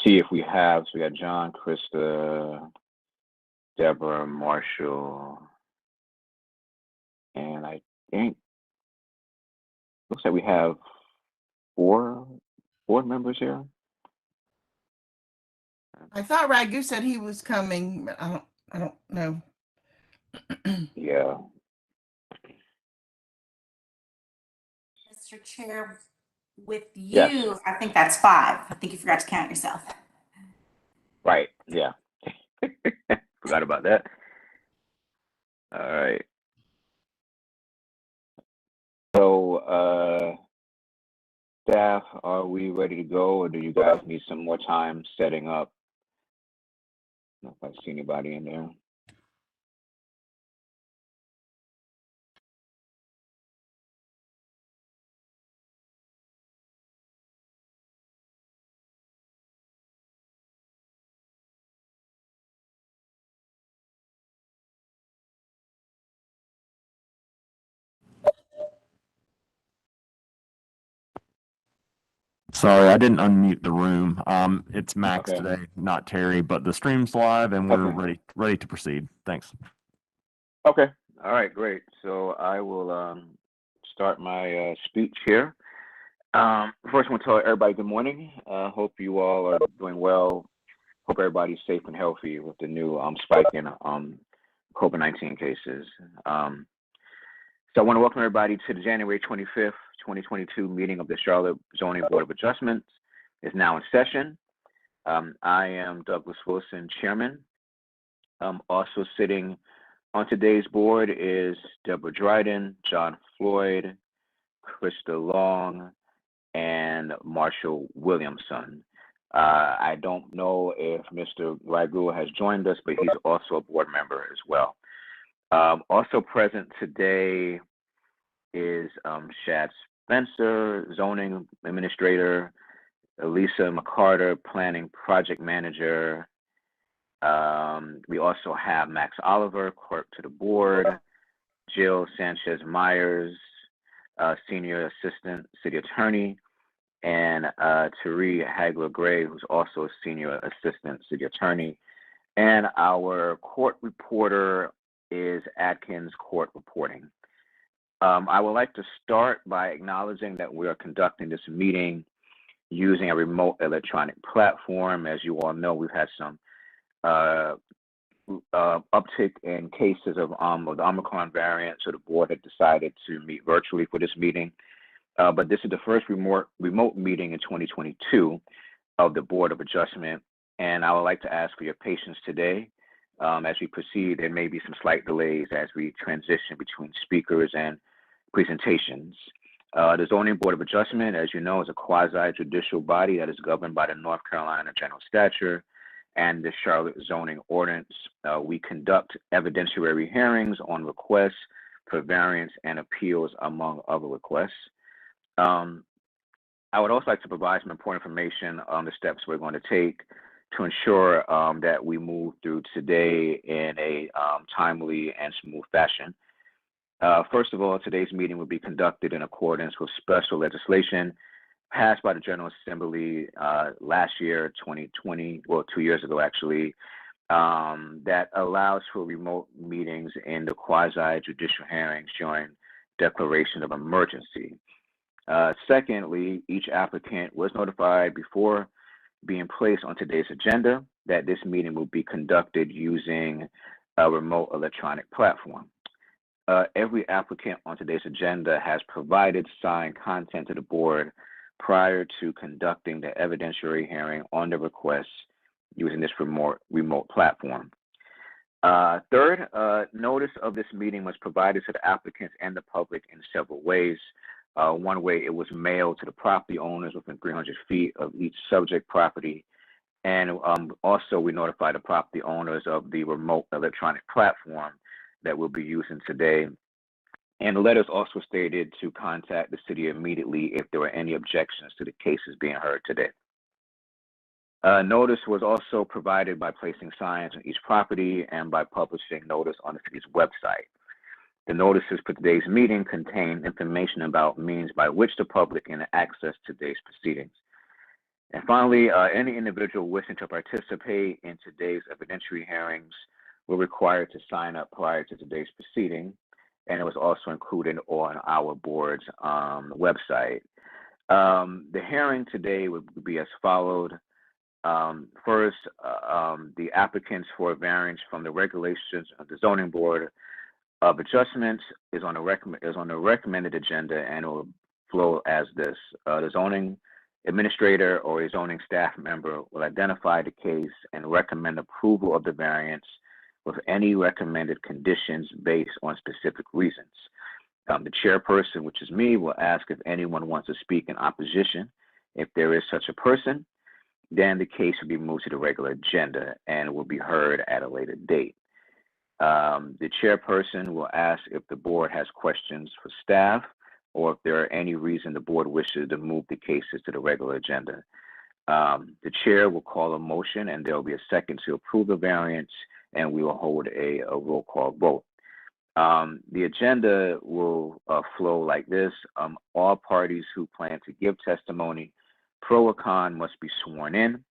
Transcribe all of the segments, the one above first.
see if we have. So we got John, Krista, Deborah, Marshall, and I think looks like we have four board members here. I thought Ragu said he was coming, but I don't know. Yeah. Mr. Chair, with you, Yes. I think that's 5. I think you forgot to count yourself. Right. Yeah. Forgot about that. All right. So, staff, are we ready to go, or do you guys need some more time setting up? I don't know if I see anybody in there. Sorry, I didn't unmute the room. It's Max Okay. today, not Terry, but the stream's live and we're Okay. ready to proceed. Thanks. Okay. All right, great. So I will start my speech here. First, I want to tell everybody good morning. Hope you all are doing well. Hope everybody's safe and healthy with the new spike in COVID-19 cases. So I want to welcome everybody to the January 25th, 2022 meeting of the Charlotte Zoning Board of Adjustments. It's now in session. I am Douglas Wilson, Chairman. Also sitting on today's board is Deborah Dryden, John Floyd, Krista Long, and Marshall Williamson. I don't know if Mr. Ragu has joined us, but he's also a board member as well. Also present today is Shad Spencer, zoning administrator, Elisa McCarter, planning project manager. We also have Max Oliver, clerk to the board, Jill Sanchez Myers, senior assistant city attorney, and Tari Hagler Gray, who's also a senior assistant city attorney. And our court reporter is Atkins Court Reporting. I would like to start by acknowledging that we are conducting this meeting using a remote electronic platform. As you all know, we've had some uptick in cases of the Omicron variant, so the board had decided to meet virtually for this meeting. But this is the first remote meeting in 2022 of the Board of Adjustment, and I would like to ask for your patience today. As we proceed, there may be some slight delays as we transition between speakers and presentations. The Zoning Board of Adjustment, as you know, is a quasi-judicial body that is governed by the North Carolina General Statute and the Charlotte Zoning Ordinance. We conduct evidentiary hearings on requests for variance and appeals, among other requests. I would also like to provide some important information on the steps we're going to take to ensure that we move through today in a timely and smooth fashion. First of all, today's meeting will be conducted in accordance with special legislation passed by the General Assembly last year, 2020, well, 2 years ago actually, that allows for remote meetings in the quasi-judicial hearings during declaration of emergency. Secondly, each applicant was notified before being placed on today's agenda that this meeting will be conducted using a remote electronic platform. Every applicant on today's agenda has provided signed content to the board prior to conducting the evidentiary hearing on the request using this remote platform. Third, notice of this meeting was provided to the applicants and the public in several ways. One way, it was mailed to the property owners within 300 feet of each subject property. And also we notified the property owners of the remote electronic platform that we'll be using today. And the letters also stated to contact the city immediately if there were any objections to the cases being heard today. Notice was also provided by placing signs on each property and by publishing notice on the city's website. The notices for today's meeting contain information about means by which the public can access today's proceedings. And finally, any individual wishing to participate in today's evidentiary hearings were required to sign up prior to today's proceeding, and it was also included on our board's website. The hearing today would be as followed. First, the applicants for a variance from the regulations of the Zoning Board of Adjustments is on the recommended agenda, and it will flow as this. The zoning administrator or a zoning staff member will identify the case and recommend approval of the variance with any recommended conditions based on specific reasons. The chairperson, which is me, will ask if anyone wants to speak in opposition. If there is such a person, then the case will be moved to the regular agenda and will be heard at a later date. The chairperson will ask if the board has questions for staff or if there are any reason the board wishes to move the cases to the regular agenda. The chair will call a motion and there will be a second to approve the variance, and we will hold a roll call vote. The agenda will flow like this. All parties who plan to give testimony, pro or con, must be sworn in.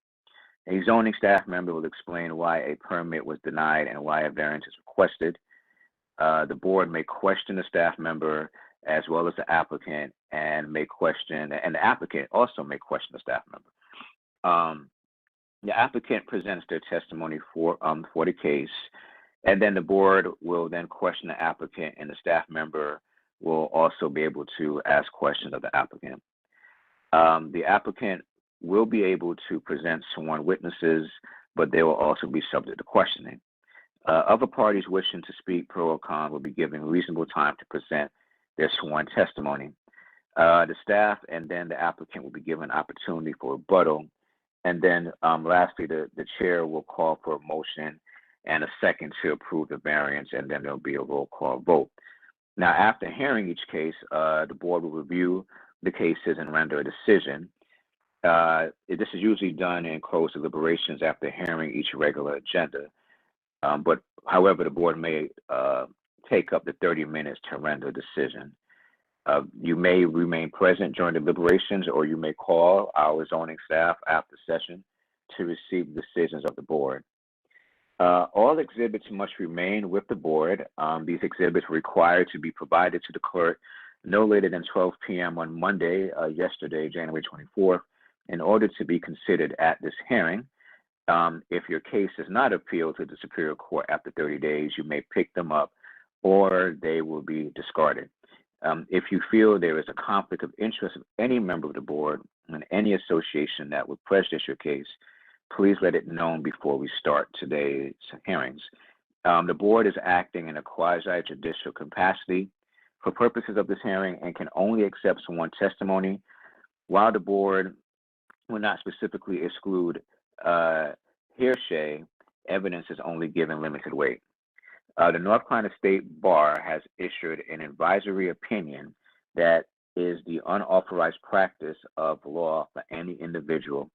A zoning staff member will explain why a permit was denied and why a variance is requested. The board may question the staff member as well as the applicant, and the applicant also may question the staff member. The applicant presents their testimony for the case, and then the board will then question the applicant, and the staff member will also be able to ask questions of the applicant. The applicant will be able to present sworn witnesses, but they will also be subject to questioning. Other parties wishing to speak pro or con will be given reasonable time to present their sworn testimony. The staff and then the applicant will be given opportunity for rebuttal. And then lastly, the chair will call for a motion and a second to approve the variance, and then there'll be a roll call vote. Now, after hearing each case, the board will review the cases and render a decision. This is usually done in closed deliberations after hearing each regular agenda. But however, the board may take up to 30 minutes to render a decision. You may remain present during the deliberations, or you may call our zoning staff after session to receive the decisions of the board. All exhibits must remain with the board. These exhibits are required to be provided to the clerk no later than 12 p.m. on Monday, yesterday, January 24th, in order to be considered at this hearing. If your case is not appealed to the Superior Court after 30 days, you may pick them up or they will be discarded. If you feel there is a conflict of interest of any member of the board and any association that would prejudice your case, please let it known before we start today's hearings. The board is acting in a quasi-judicial capacity for purposes of this hearing and can only accept sworn testimony. While the board will not specifically exclude hearsay, evidence is only given limited weight. The North Carolina State Bar has issued an advisory opinion that is the unauthorized practice of law for any individual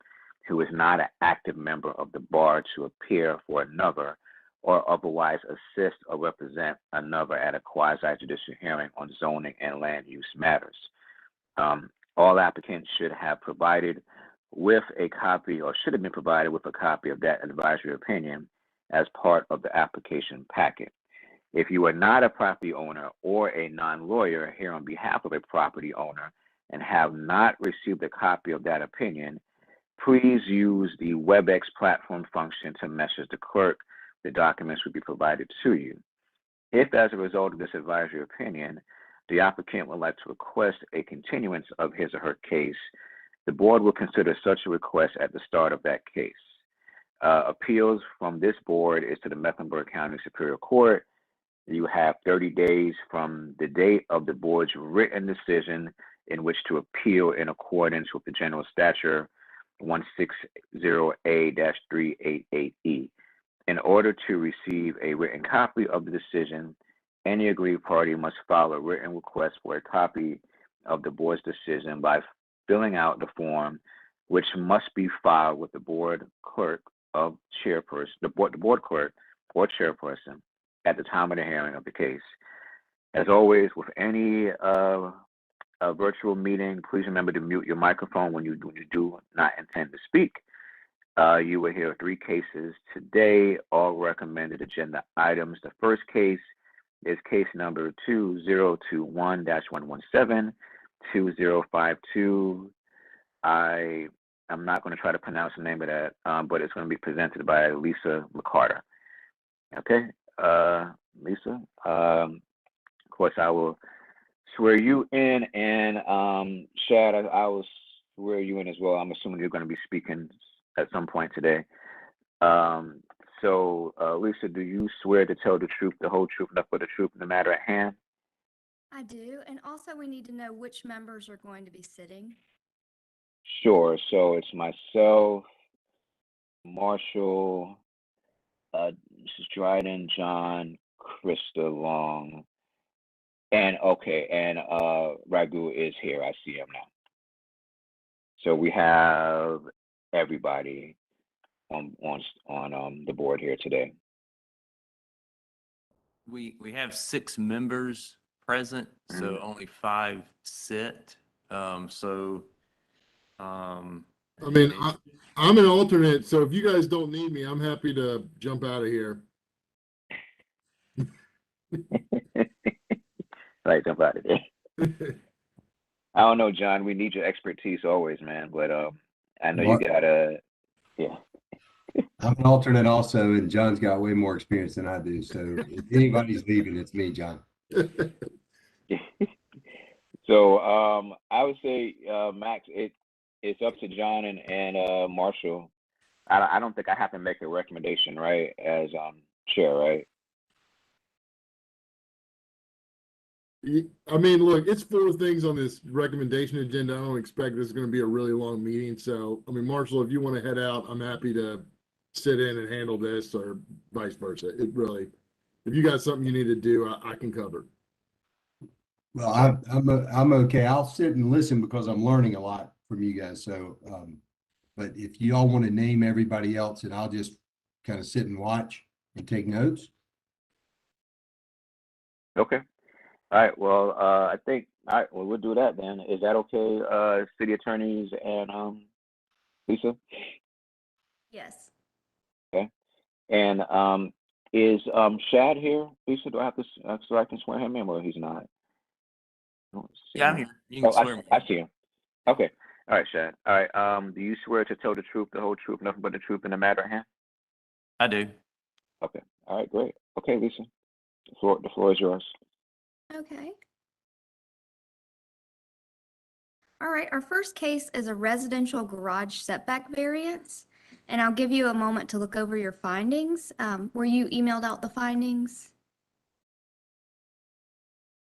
who is not an active member of the bar to appear for another or otherwise assist or represent another at a quasi-judicial hearing on zoning and land use matters. All applicants should have provided with a copy, or should have been provided with a copy of that advisory opinion as part of the application packet. If you are not a property owner or a non-lawyer here on behalf of a property owner and have not received a copy of that opinion, please use the WebEx platform function to message the clerk. The documents will be provided to you. If, as a result of this advisory opinion, the applicant would like to request a continuance of his or her case, the board will consider such a request at the start of that case. Appeals from this board is to the Mecklenburg County Superior Court. You have 30 days from the date of the board's written decision in which to appeal in accordance with the General Statute 160A-388E. In order to receive a written copy of the decision, any aggrieved party must file a written request for a copy of the board's decision by filling out the form, which must be filed with the board clerk of chairperson, the board clerk or chairperson at the time of the hearing of the case. As always, with any a virtual meeting, please remember to mute your microphone when you do not intend to speak. You will hear 3 cases today, all recommended agenda items. The first case is case number 2021-117, 2052. I'm not going to try to pronounce the name of that, but it's going to be presented by Lisa McCarter. Okay, Lisa. Of course, I will swear you in, and Shad, I will swear you in as well. I'm assuming you're going to be speaking at some point today. So, Lisa, do you swear to tell the truth, the whole truth, nothing but the truth in the matter at hand? I do. And also we need to know which members are going to be sitting. Sure. So it's myself, Marshall, Mrs. Dryden, John, Krista Long, and Ragu is here. I see him now. So we have everybody on the board here today. We have 6 members present, so only 5 sit. I mean, I'm an alternate, so if you guys don't need me, I'm happy to jump out of here. Right, jump out of there. I don't know, John. We need your expertise always, man. But I know you gotta, yeah. I'm an alternate also, and John's got way more experience than I do. So if anybody's leaving, it's me, John. So I would say, Max, it's up to John and Marshall. I don't think I have to make a recommendation, right, as chair, right? I mean, look, it's 4 things on this recommendation agenda. I don't expect this is going to be a really long meeting. So, I mean, Marshall, if you want to head out, I'm happy to sit in and handle this, or vice versa. It really, if you got something you need to do, I can cover. Well, I'm okay. I'll sit and listen because I'm learning a lot from you guys. So, but if you all want to name everybody else, and I'll just kind of sit and watch and take notes. Okay. All right. Well, I think. All right. Well, we'll do that then. Is that okay, city attorneys and Lisa? Yes. Okay. And is Shad here, Lisa? Do I have to so I can swear him in, or he's not? I don't see Yeah, I'm him. here. You can swear me. I see him. Okay. All right, Shad. All right. Do you swear to tell the truth, the whole truth, nothing but the truth in the matter at hand? I do. Okay. All right. Great. Okay, Lisa. The floor is yours. Okay. All right, our first case is a residential garage setback variance, and I'll give you a moment to look over your findings. Were you emailed out the findings?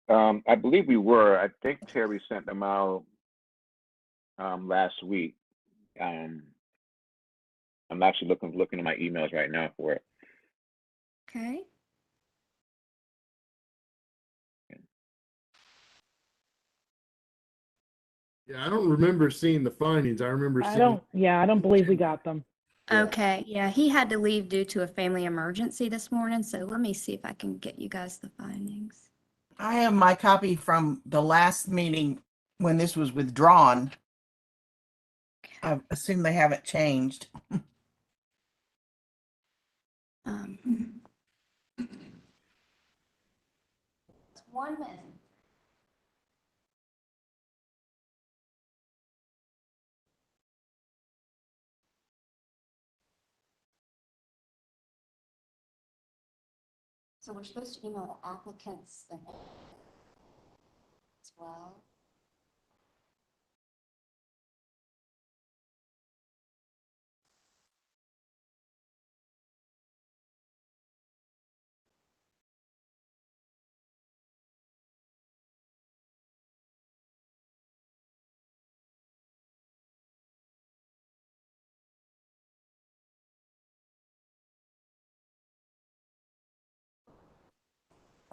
I believe we were. I think Terry sent them out last week. I'm actually looking at my emails right now for it. Okay. Yeah, I don't remember seeing the findings. I remember I seeing. don't believe we got them. Yeah. Okay, yeah, he had to leave due to a family emergency this morning, so let me see if I can get you guys the findings. I have my copy from the last meeting when this was withdrawn. I assume they haven't changed. It's 1 minute. So we're supposed to email the applicants as well.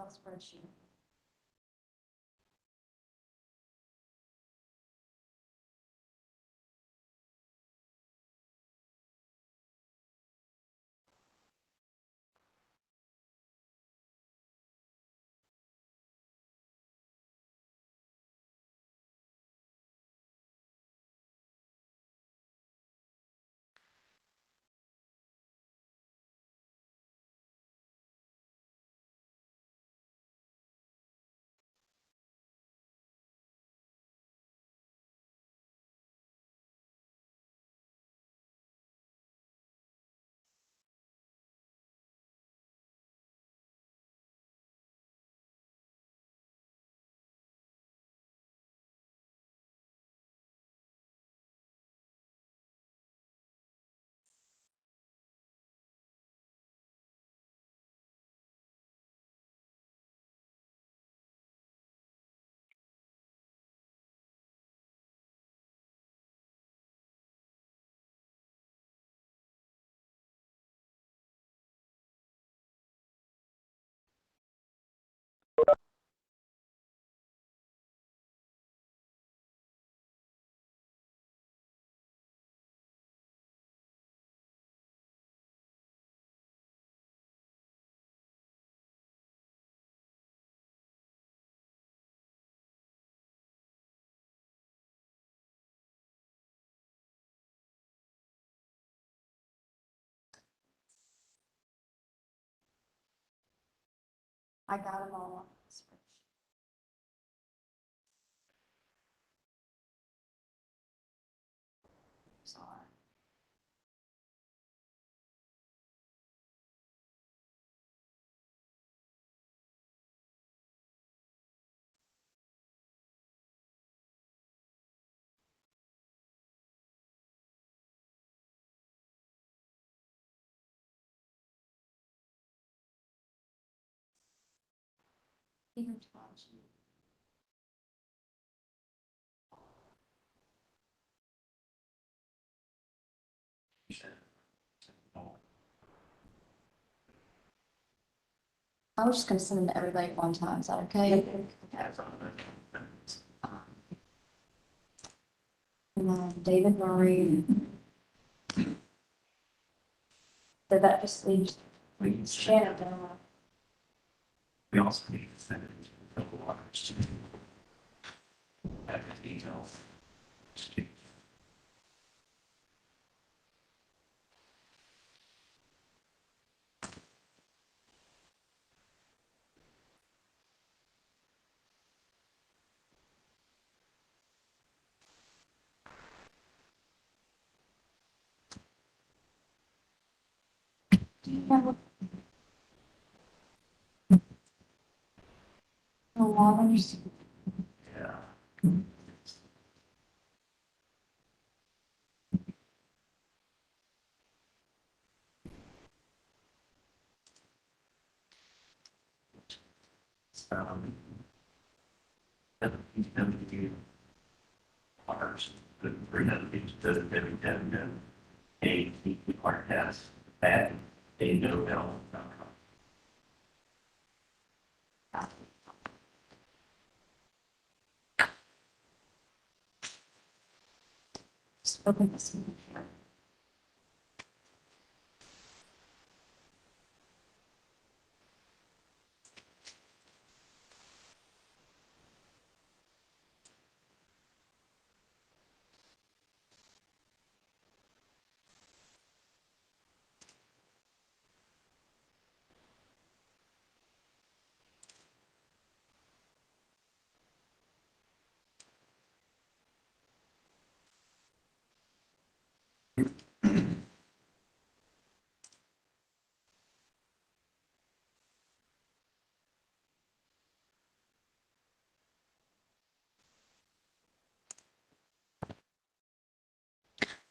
Spreadsheet. I got them all. Sorry. I was just gonna send them to everybody at one time, is that okay? David Murray. Did that just leave Shannon down? We also need to send it to the waters. Have the details. Do you remember? The waters? Yeah. W waters, the www.a at a Just open this one here.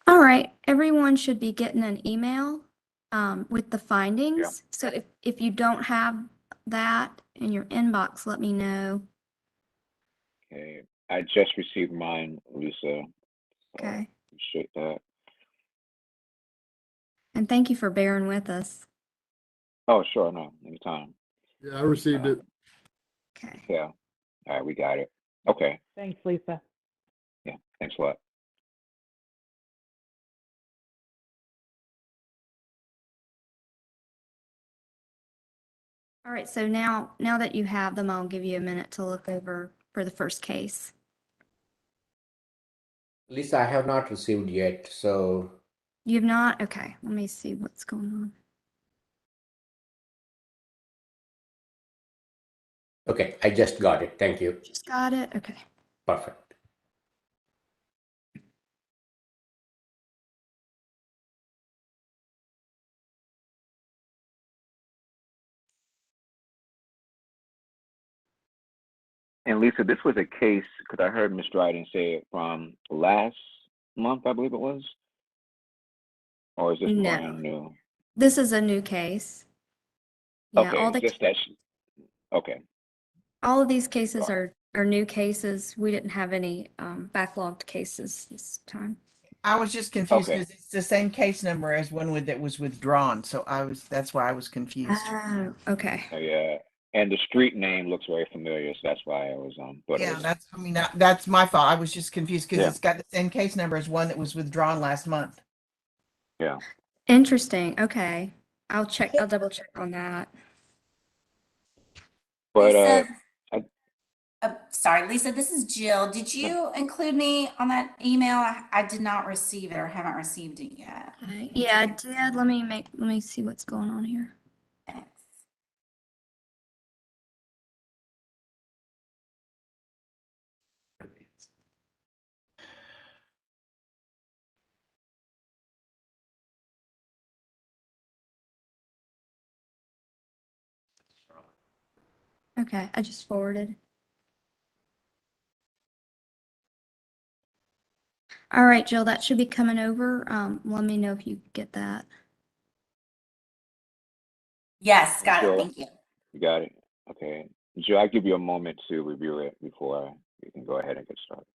All right, everyone should be getting an email with the findings. So if you don't have that in your inbox, let me know. Okay, I just received mine, Lisa. Okay. Appreciate that. And thank you for bearing with us. Oh, sure, no, anytime. Yeah, I received it. Okay. Yeah, all right, we got it. Okay, Thanks, Lisa. yeah, thanks a lot. All right, so now that you have them, I'll give you a minute to look over for the first case. Lisa, I have not received yet, so You have not? Okay, let me see what's going on. okay, I just got it. Thank you. Just got it? Okay. Perfect. And Lisa, this was a case, because I heard Ms. Dryden say it from last month, I believe it was? Or is this No. brand new? This is a new case. Yeah, Okay, just that, okay, all of these cases are new cases. We didn't have any backlogged cases this time. I was just confused Okay. because it's the same case number as that was withdrawn. So that's why I was confused. Oh, okay. Oh, yeah, and the street name looks very familiar, so that's why I was, thought it Yeah, was. that's my fault. I was just confused because Yeah. it's got the same case number as one that was withdrawn last month. Yeah, Interesting. Okay. I'll double check on that. but, Lisa, I- sorry, Lisa, this is Jill. Did you include me on that email? I did not receive it or haven't received it yet. Yeah, I did. Let me see what's going on here. Okay, I just forwarded. All right, Jill, that should be coming over. Let me know if you get that. Yes, got it. Jill, Thank you. you got it? Okay. Jill, I'll give you a moment to review it before you can go ahead and get started.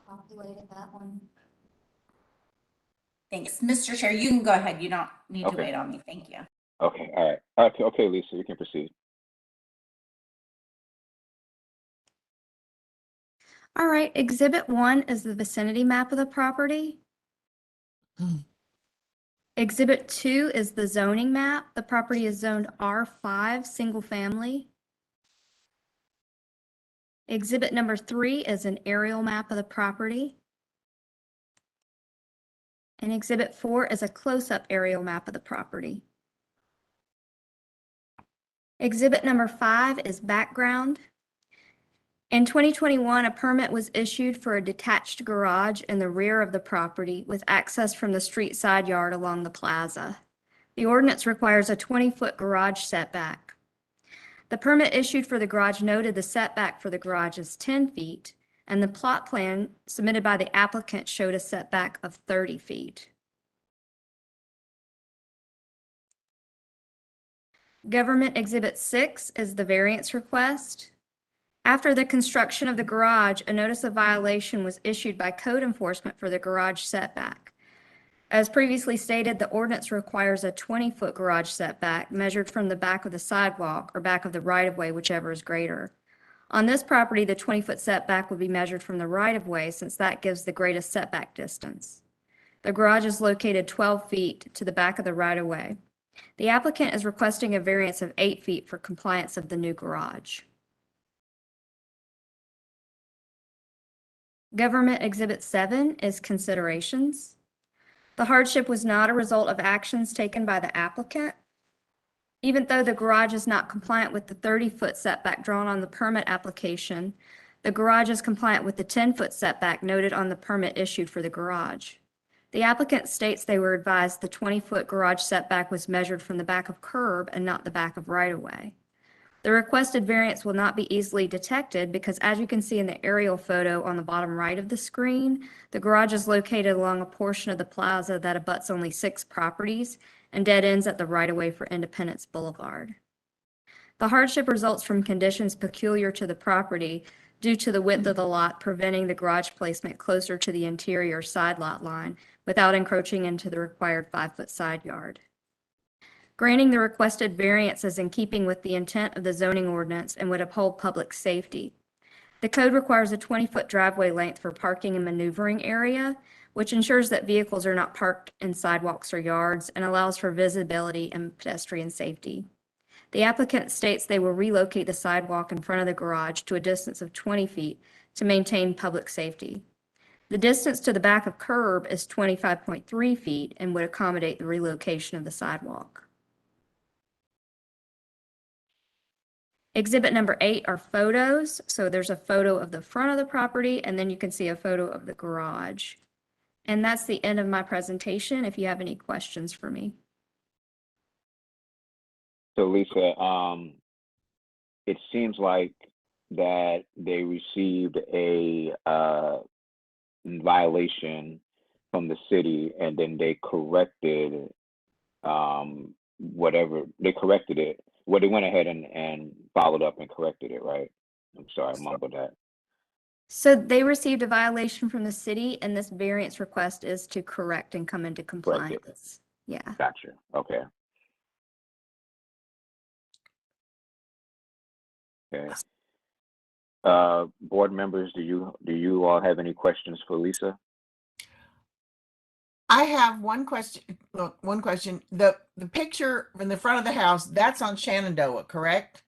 Populated that one. Thanks. Mr. Chair, you can go ahead. You don't need to Okay. wait on me. Thank you. Okay, all right. Okay, Lisa, you can proceed. All right, Exhibit 1 is the vicinity map of the property. Exhibit 2 is the zoning map. The property is zoned R5, single family. Exhibit number 3 is an aerial map of the property. And Exhibit 4 is a close-up aerial map of the property. Exhibit number 5 is background. In 2021, a permit was issued for a detached garage in the rear of the property with access from the street side yard along the plaza. The ordinance requires a 20-foot garage setback. The permit issued for the garage noted the setback for the garage is 10 feet, and the plot plan submitted by the applicant showed a setback of 30 feet. Government Exhibit 6 is the variance request. After the construction of the garage, a notice of violation was issued by code enforcement for the garage setback. As previously stated, the ordinance requires a 20-foot garage setback measured from the back of the sidewalk or back of the right-of-way, whichever is greater. On this property, the 20-foot setback would be measured from the right-of-way since that gives the greatest setback distance. The garage is located 12 feet to the back of the right-of-way. The applicant is requesting a variance of 8 feet for compliance of the new garage. Government Exhibit 7 is considerations. The hardship was not a result of actions taken by the applicant. Even though the garage is not compliant with the 30-foot setback drawn on the permit application, the garage is compliant with the 10-foot setback noted on the permit issued for the garage. The applicant states they were advised the 20-foot garage setback was measured from the back of curb and not the back of right-of-way. The requested variance will not be easily detected because, as you can see in the aerial photo on the bottom right of the screen, the garage is located along a portion of the plaza that abuts only 6 properties and dead ends at the right-of-way for Independence Boulevard. The hardship results from conditions peculiar to the property due to the width of the lot preventing the garage placement closer to the interior side lot line without encroaching into the required 5-foot side yard. Granting the requested variance is in keeping with the intent of the zoning ordinance and would uphold public safety. The code requires a 20-foot driveway length for parking and maneuvering area, which ensures that vehicles are not parked in sidewalks or yards and allows for visibility and pedestrian safety. The applicant states they will relocate the sidewalk in front of the garage to a distance of 20 feet to maintain public safety. The distance to the back of curb is 25.3 feet and would accommodate the relocation of the sidewalk. Exhibit number 8 are photos. So there's a photo of the front of the property, and then you can see a photo of the garage. And that's the end of my presentation. If you have any questions for me. So Lisa, it seems like that they received a violation from the city, and then they corrected whatever they corrected it. Well, they went ahead and followed up and corrected it, right? I'm sorry, I mumbled that. So they received a violation from the city, and this variance request is to correct and come into compliance. Yeah. Gotcha. Okay. Okay. Board members, do you all have any questions for Lisa? I have one question. Look, one question. The picture in the front of the house, that's on Shenandoah, correct?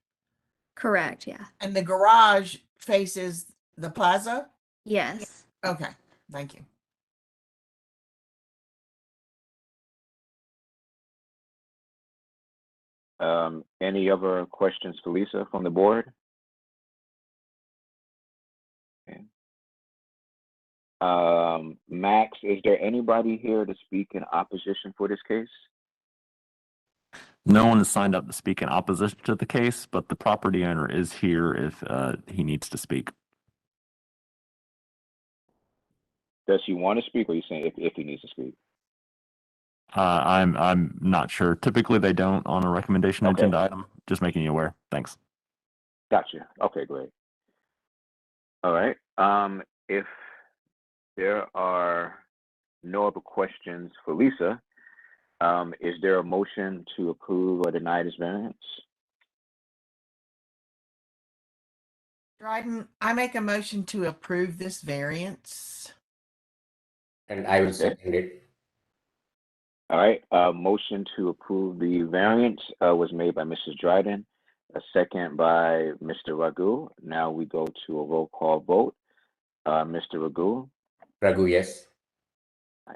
Correct. Yeah. And the garage faces the plaza? Yes. Okay, thank you. Any other questions for Lisa from the board? Okay. Max, is there anybody here to speak in opposition for this case? No one has signed up to speak in opposition to the case, but the property owner is here if he needs to speak. Does he want to speak, or are you saying if he needs to speak? I'm not sure. Typically, they don't on a recommendation Okay. agenda item. Just making you aware. Thanks. Gotcha. Okay, great. All right. If there are no other questions for Lisa, is there a motion to approve or deny this variance? Dryden, I make a motion to approve this variance. And I will Okay. second it. All right. Motion to approve the variance was made by Mrs. Dryden, a second by Mr. Raghu. Now we go to a roll call vote. Mr. Raghu, Raghu, yes.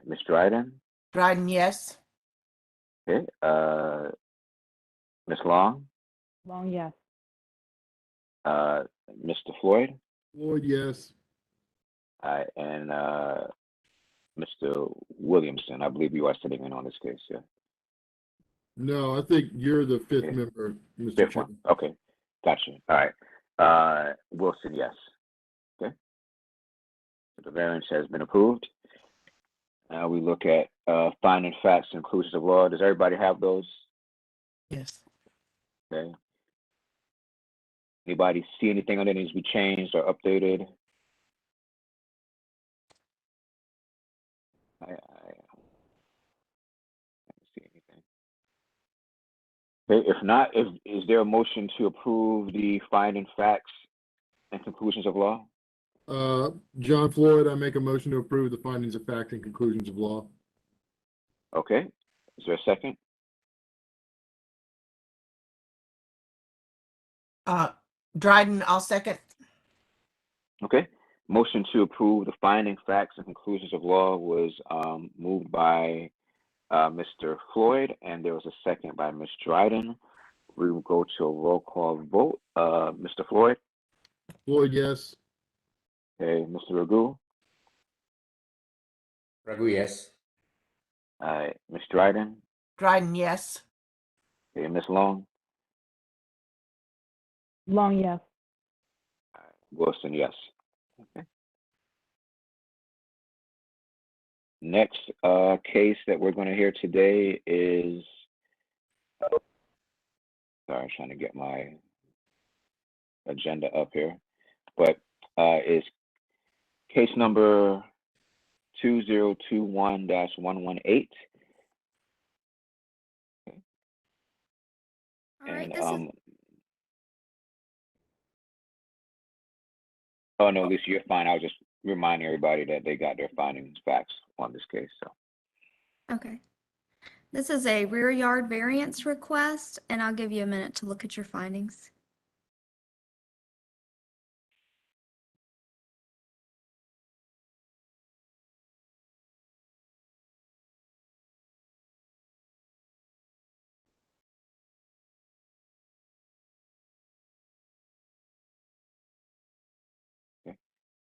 Ms. Dryden, Dryden, yes. okay. Ms. Long, Long, yes. Mr. Floyd, Floyd, yes. and Mr. Williamson. I believe you are sitting in on this case, yeah. No, I think you're the fifth Okay. member, Mr. Fifth Chairman. one. Okay, gotcha. All right. Wilson, yes. Okay. So the variance has been approved. Now we look at finding facts and conclusions of law. Does everybody have those? Yes. Okay. Anybody see anything on that needs to be changed or updated? I don't see anything. Okay, if not, is there a motion to approve the finding facts and conclusions of law? John Floyd, I make a motion to approve the findings of fact and conclusions of law. Okay, is there a second? Dryden, I'll second. Okay, motion to approve the finding facts and conclusions of law was moved by Mr. Floyd, and there was a second by Ms. Dryden. We will go to a roll call vote. Mr. Floyd, Floyd, yes. okay, Mr. Raghu, Raghu, yes. Ms. Dryden, Dryden, yes. okay, Ms. Long, Long, yes. Wilson, yes. Okay. Next case that we're going to hear today is, sorry, I'm trying to get my agenda up here, but is case number 2021-118. All right, And this is, oh no, Lisa, you're fine. I was just reminding everybody that they got their findings facts on this case. So okay. This is a rear yard variance request, and I'll give you a minute to look at your findings.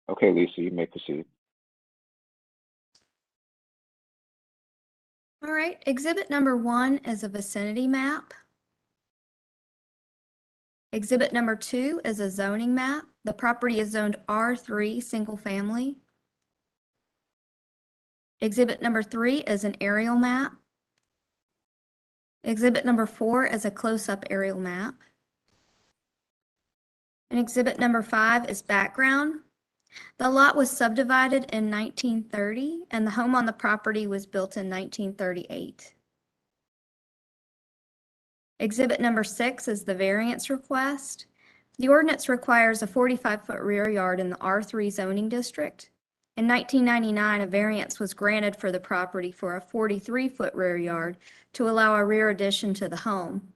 okay, Lisa, you may proceed. All right, exhibit number 1 is a vicinity map. Exhibit number 2 is a zoning map. The property is zoned R3 single family. Exhibit number 3 is an aerial map. Exhibit number 4 is a close-up aerial map. And exhibit number 5 is background. The lot was subdivided in 1930, and the home on the property was built in 1938. Exhibit number 6 is the variance request. The ordinance requires a 45-foot rear yard in the R3 zoning district. In 1999, a variance was granted for the property for a 43-foot rear yard to allow a rear addition to the home.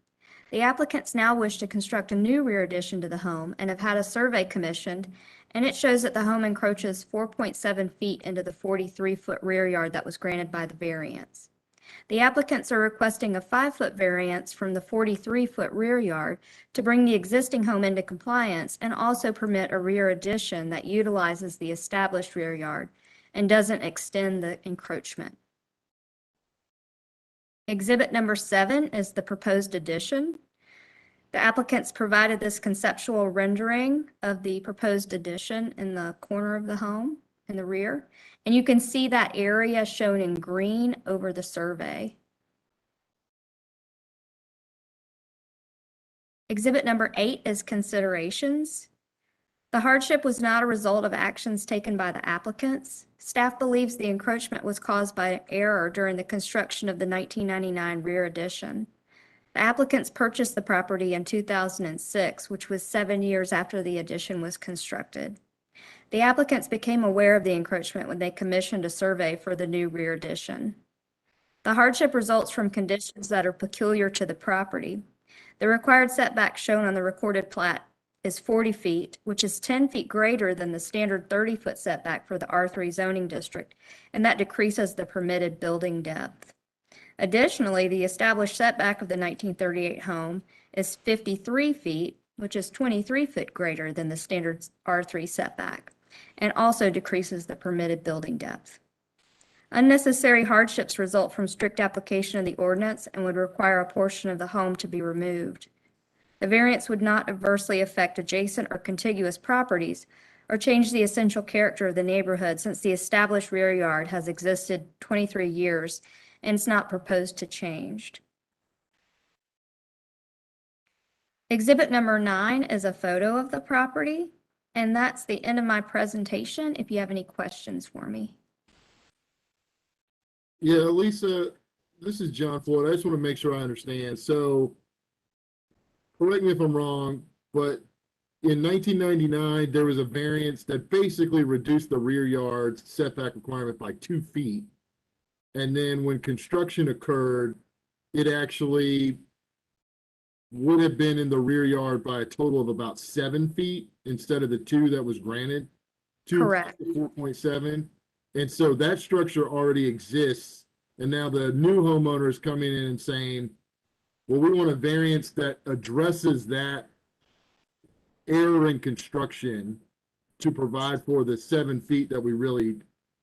The applicants now wish to construct a new rear addition to the home and have had a survey commissioned, and it shows that the home encroaches 4.7 feet into the 43-foot rear yard that was granted by the variance. The applicants are requesting a 5-foot variance from the 43-foot rear yard to bring the existing home into compliance and also permit a rear addition that utilizes the established rear yard and doesn't extend the encroachment. Exhibit number 7 is the proposed addition. The applicants provided this conceptual rendering of the proposed addition in the corner of the home in the rear. And you can see that area shown in green over the survey. Exhibit number 8 is considerations. The hardship was not a result of actions taken by the applicants. Staff believes the encroachment was caused by error during the construction of the 1999 rear addition. The applicants purchased the property in 2006, which was 7 years after the addition was constructed. The applicants became aware of the encroachment when they commissioned a survey for the new rear addition. The hardship results from conditions that are peculiar to the property. The required setback shown on the recorded plat is 40 feet, which is 10 feet greater than the standard 30-foot setback for the R3 zoning district, and that decreases the permitted building depth. Additionally, the established setback of the 1938 home is 53 feet, which is 23 feet greater than the standard R3 setback, and also decreases the permitted building depth. Unnecessary hardships result from strict application of the ordinance and would require a portion of the home to be removed. The variance would not adversely affect adjacent or contiguous properties or change the essential character of the neighborhood since the established rear yard has existed 23 years and is not proposed to change. Exhibit number 9 is a photo of the property, and that's the end of my presentation if you have any questions for me. Yeah, Lisa, this is John Floyd. I just want to make sure I understand. So, correct me if I'm wrong, but in 1999, there was a variance that basically reduced the rear yard setback requirement by 2 feet. And then when construction occurred, it actually would have been in the rear yard by a total of about 7 feet instead of the 2 that was granted. Correct. 4.7. And so that structure already exists. And now the new homeowner is coming in and saying, well, we want a variance that addresses that error in construction to provide for the 7 feet that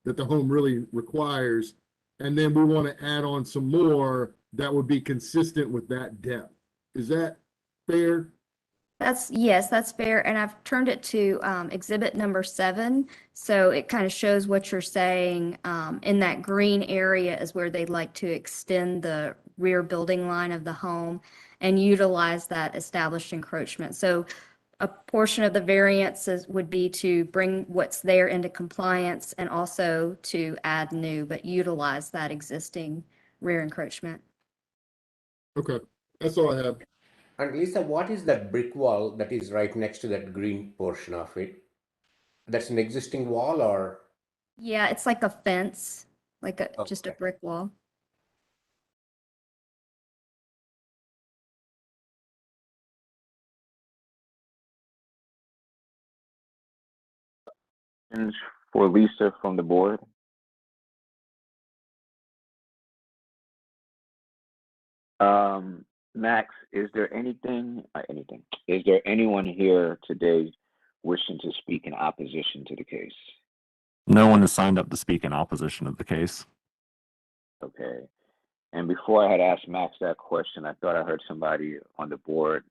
that the home really requires. And then we want to add on some more that would be consistent with that depth. Is that fair? Yes, that's fair. And I've turned it to exhibit number 7. So it kind of shows what you're saying. In that green area is where they'd like to extend the rear building line of the home and utilize that established encroachment. So a portion of the variances would be to bring what's there into compliance and also to add new, but utilize that existing rear encroachment. Okay, that's all I have. And Lisa, what is that brick wall that is right next to that green portion of it? That's an existing wall or? Yeah, it's like a fence, like just a Okay. brick wall. Questions for Lisa from the board? Max, is there anything, is there anyone here today wishing to speak in opposition to the case? No one has signed up to speak in opposition of the case. Okay. And before I had asked Max that question, I thought I heard somebody on the board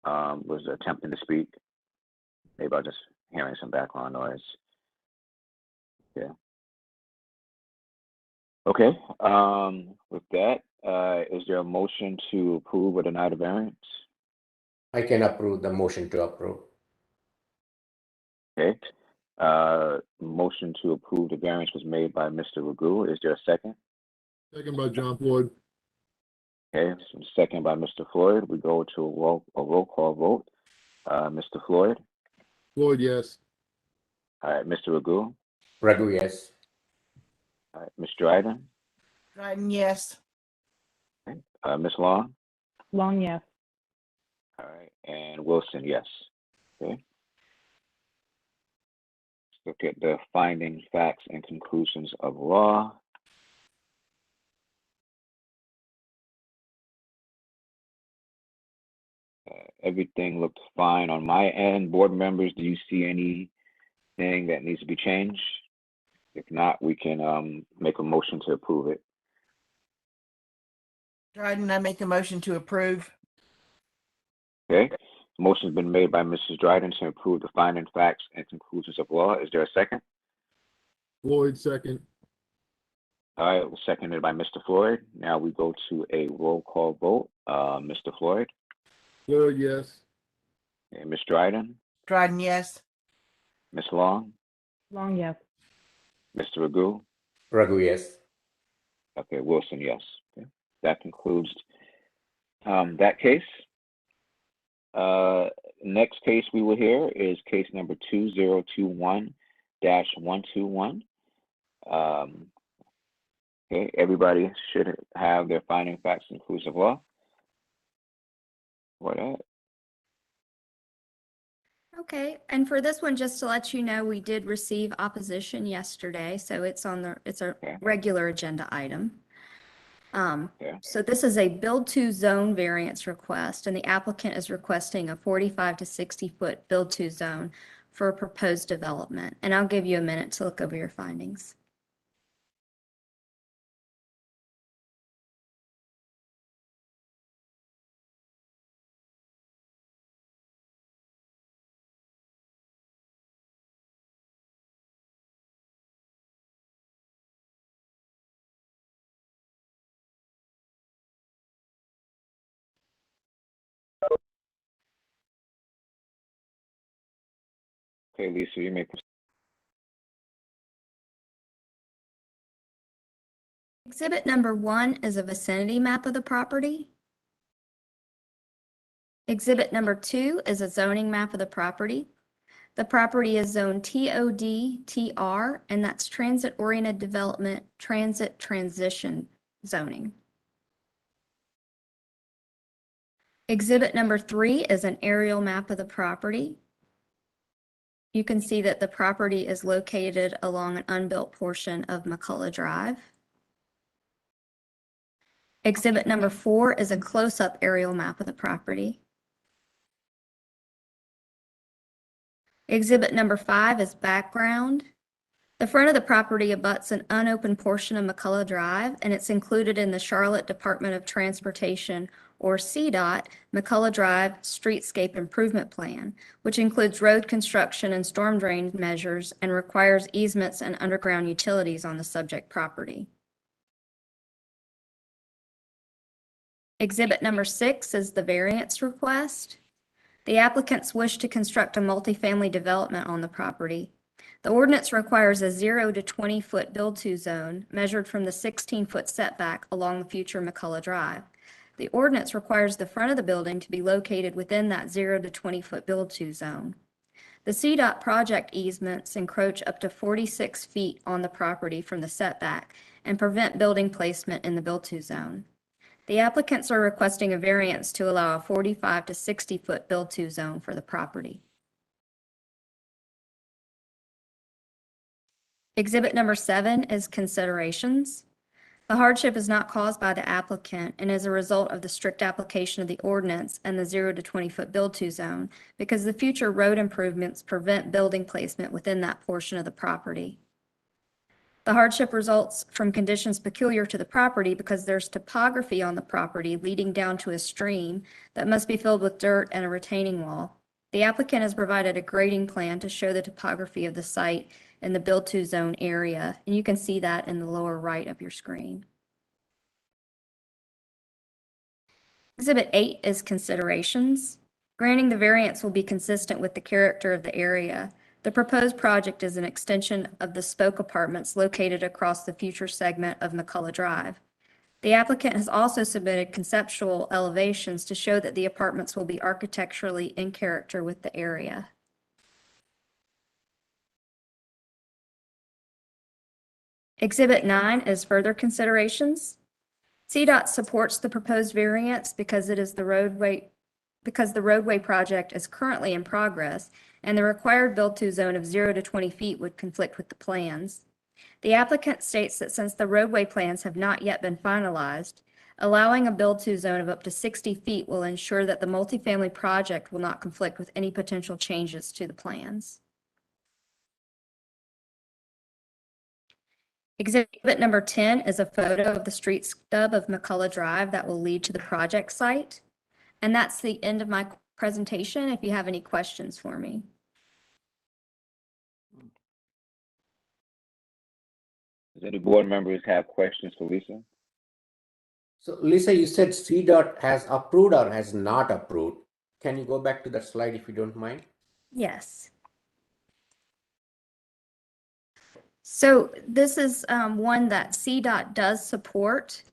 was attempting to speak. Maybe I was just hearing some background noise. Yeah. Okay. With that, is there a motion to approve or deny the variance? I can approve the motion to approve. Okay. Motion to approve the variance was made by Mr. Ragu. Is there a second? Second by John Floyd. Okay, so second by Mr. Floyd. We go to a roll call vote. Mr. Floyd? Floyd, yes. All right, Mr. Ragu? Raghu, yes. All right, Ms. Dryden? Dryden, yes. Okay. Ms. Long? Long, yes. All right, and Wilson, yes. Okay. Let's look at the findings, facts, and conclusions of law. Everything looked fine on my end. Board members, do you see anything that needs to be changed? If not, we can make a motion to approve it. Dryden, I make a motion to approve. Okay. Motion's been made by Mrs. Dryden to approve the finding facts and conclusions of law. Is there a second? Floyd, second. All right, seconded by Mr. Floyd. Now we go to a roll call vote. Mr. Floyd, Floyd, yes. and Ms. Dryden, Dryden, yes. Ms. Long, Long, yes. Mr. Raghu. Raghu, yes. Okay, Wilson, yes. Okay. That concludes that case. Next case we will hear is case number 2021-121. Okay, everybody should have their finding facts and conclusions of law. For that. Okay, and for this one, just to let you know, we did receive opposition yesterday, so it's a Okay. regular agenda item. Okay. So this is a build-to zone variance request, and the applicant is requesting a 45 to 60-foot build-to zone for a proposed development. And I'll give you a minute to look over your findings. Okay, Lisa, you may proceed. Exhibit number 1 is a vicinity map of the property. Exhibit number 2 is a zoning map of the property. The property is zoned TOD-TR, and that's transit-oriented development, transit transition zoning. Exhibit number 3 is an aerial map of the property. You can see that the property is located along an unbuilt portion of McCullough Drive. Exhibit number 4 is a close-up aerial map of the property. Exhibit number 5 is background. The front of the property abuts an unopened portion of McCullough Drive, and it's included in the Charlotte Department of Transportation, or CDOT, McCullough Drive Streetscape Improvement Plan, which includes road construction and storm drain measures and requires easements and underground utilities on the subject property. Exhibit number 6 is the variance request. The applicants wish to construct a multifamily development on the property. The ordinance requires a 0 to 20-foot build-to zone measured from the 16-foot setback along the future McCullough Drive. The ordinance requires the front of the building to be located within that 0 to 20-foot build-to zone. The CDOT project easements encroach up to 46 feet on the property from the setback and prevent building placement in the build-to zone. The applicants are requesting a variance to allow a 45 to 60-foot build-to zone for the property. Exhibit number 7 is considerations. The hardship is not caused by the applicant and is a result of the strict application of the ordinance and the 0 to 20-foot build-to zone because the future road improvements prevent building placement within that portion of the property. The hardship results from conditions peculiar to the property because there's topography on the property leading down to a stream that must be filled with dirt and a retaining wall. The applicant has provided a grading plan to show the topography of the site in the build-to zone area, and you can see that in the lower right of your screen. Exhibit 8 is considerations. Granting the variance will be consistent with the character of the area. The proposed project is an extension of the spoke apartments located across the future segment of McCullough Drive. The applicant has also submitted conceptual elevations to show that the apartments will be architecturally in character with the area. Exhibit 9 is further considerations. CDOT supports the proposed variance because the roadway project is currently in progress and the required build-to zone of 0 to 20 feet would conflict with the plans. The applicant states that since the roadway plans have not yet been finalized, allowing a build-to zone of up to 60 feet will ensure that the multifamily project will not conflict with any potential changes to the plans. Exhibit number 10 is a photo of the street stub of McCullough Drive that will lead to the project site. And that's the end of my presentation, if you have any questions for me. Does any board members have questions for Lisa? So Lisa, you said CDOT has approved or has not approved. Can you go back to that slide if you don't mind? Yes. So this is one that CDOT does support.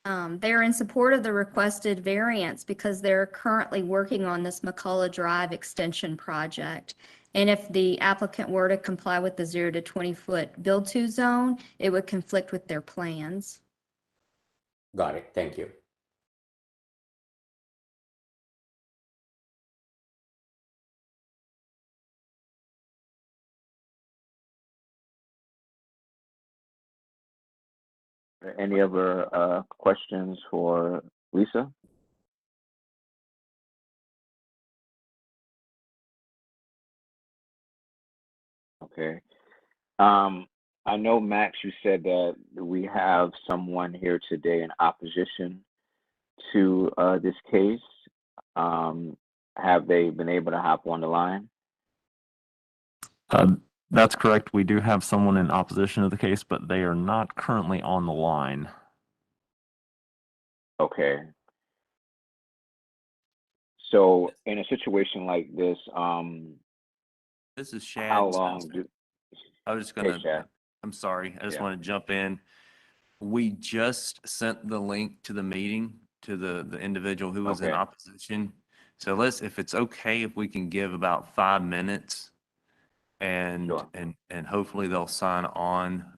They're in support of the requested variance because they're currently working on this McCullough Drive extension project. And if the applicant were to comply with the 0 to 20 foot build to zone, it would conflict with their plans. Got it. Thank you. Any other questions for Lisa? Okay. I know, Max, you said that we have someone here today in opposition to this case. Have they been able to hop on the line? That's correct. We do have someone in opposition to the case, but they are not currently on the line. Okay. So in a situation like this, This is Shad. how long do? I was just Hey, gonna, Shad. I'm sorry, I just Yeah. want to jump in. We just sent the link to the meeting to the individual who was in Okay. opposition. So let's, if it's okay, if we can give about 5 minutes and, Sure. and hopefully they'll sign on.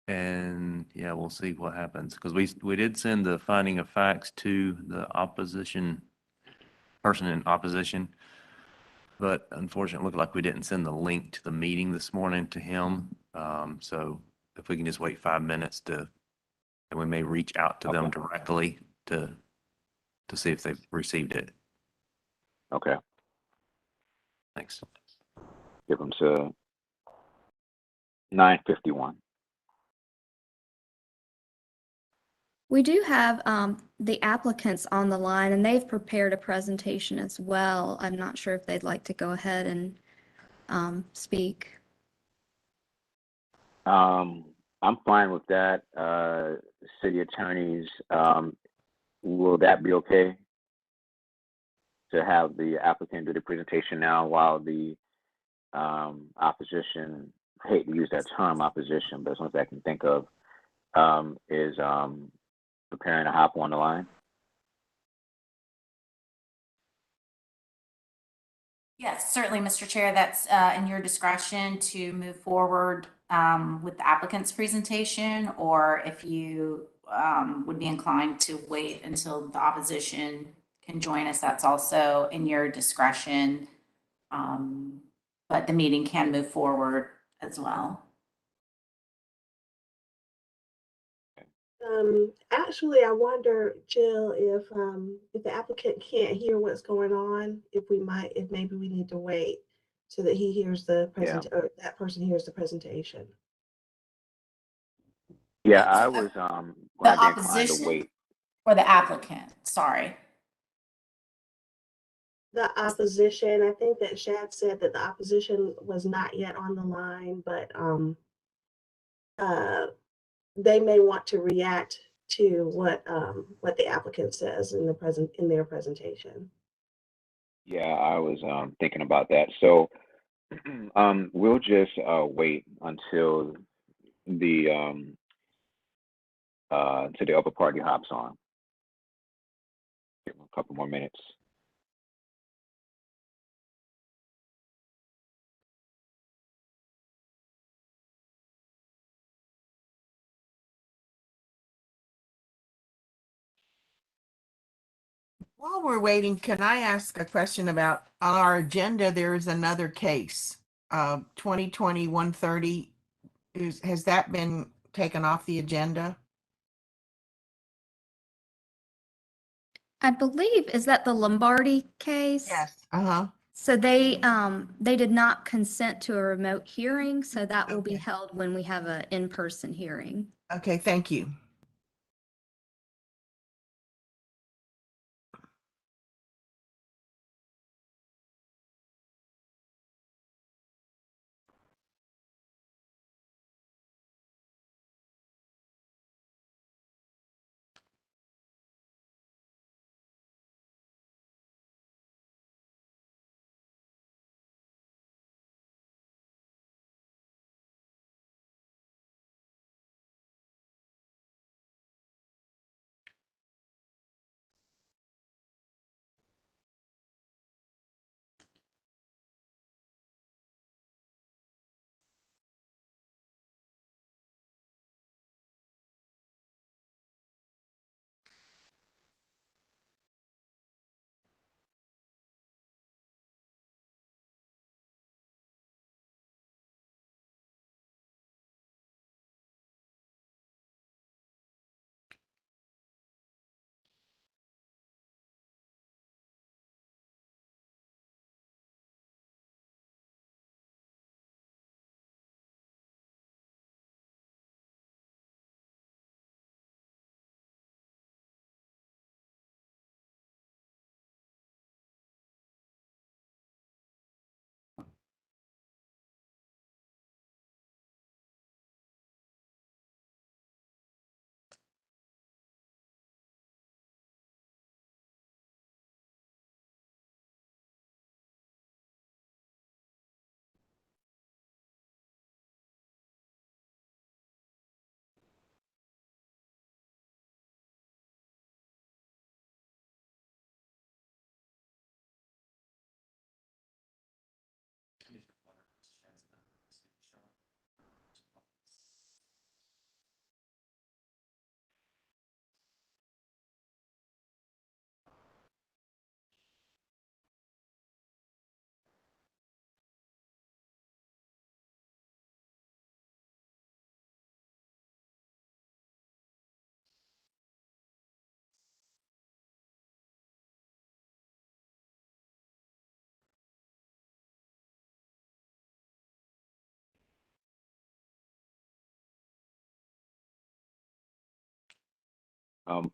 And yeah, we'll see what happens, because we did send the finding of facts to the opposition, person in opposition. But unfortunately, it looked like we didn't send the link to the meeting this morning to him. So if we can just wait 5 minutes and we may reach out to them Okay. directly to see if they've received it. Okay. Thanks. Give them to 9:51. We do have the applicants on the line, and they've prepared a presentation as well. I'm not sure if they'd like to go ahead and speak. I'm fine with that. City attorneys, will that be okay to have the applicant do the presentation now while the opposition, I hate to use that term opposition, but as much as I can think of, is preparing to hop on the line? Yes, certainly, Mr. Chair, that's in your discretion to move forward with the applicant's presentation, or if you would be inclined to wait until the opposition can join us, that's also in your discretion. But the meeting can move forward as well. Actually, I wonder, Jill, if the applicant can't hear what's going on, if maybe we need to wait so that he hears the present, or that person hears the presentation. Yeah, I was going to be inclined to opposition? wait. Or the applicant, sorry. The opposition, I think that Shad said that the opposition was not yet on the line, but they may want to react to what the applicant says in their presentation. Yeah, I was thinking about that. So we'll just wait until the upper party hops on. Give them a couple more minutes. While we're waiting, can I ask a question about, on our agenda, there is another case, 2020-130. Has that been taken off the agenda? I believe, is that the Lombardi case? Yes. Uh-huh. So they did not consent to a remote hearing, so that will be Okay. held when we have an in-person hearing. Okay, thank you.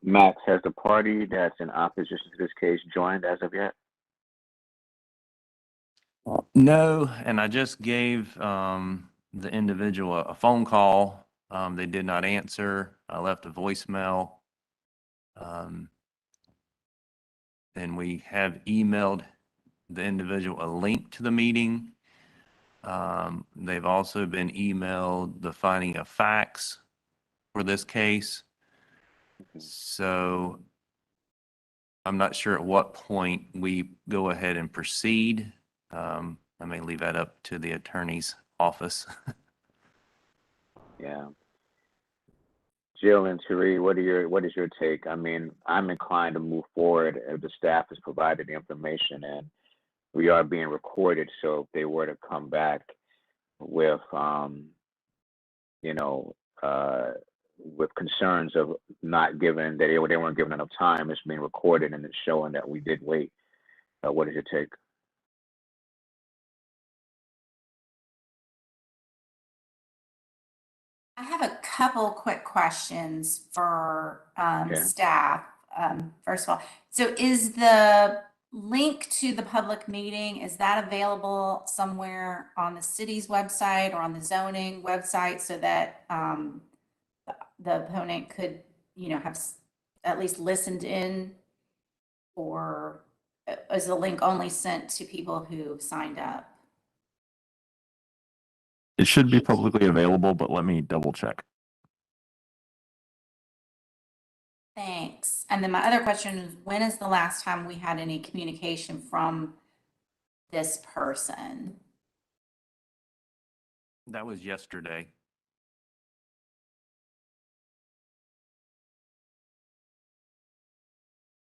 Max, has the party that's in opposition to this case joined as of yet? No, and I just gave the individual a phone call. They did not answer. I left a voicemail. And we have emailed the individual a link to the meeting. They've also been emailed the finding of facts for this case. So I'm not sure at what point we go ahead and proceed. I may leave that up to the attorney's office. Yeah. Jill and Cherie, what is your take? I mean, I'm inclined to move forward if the staff has provided the information, and we are being recorded. So if they were to come back with, you know, with concerns of not giving that they weren't given enough time, it's being recorded and it's showing that we did wait. What is your take? I have a couple quick questions for Okay. staff. First of all, so is the link to the public meeting, is that available somewhere on the city's website or on the zoning website so that the opponent could, have at least listened in? Or is the link only sent to people who signed up? It should be publicly available, but let me double check. Thanks. And then my other question is, when is the last time we had any communication from this person? That was yesterday.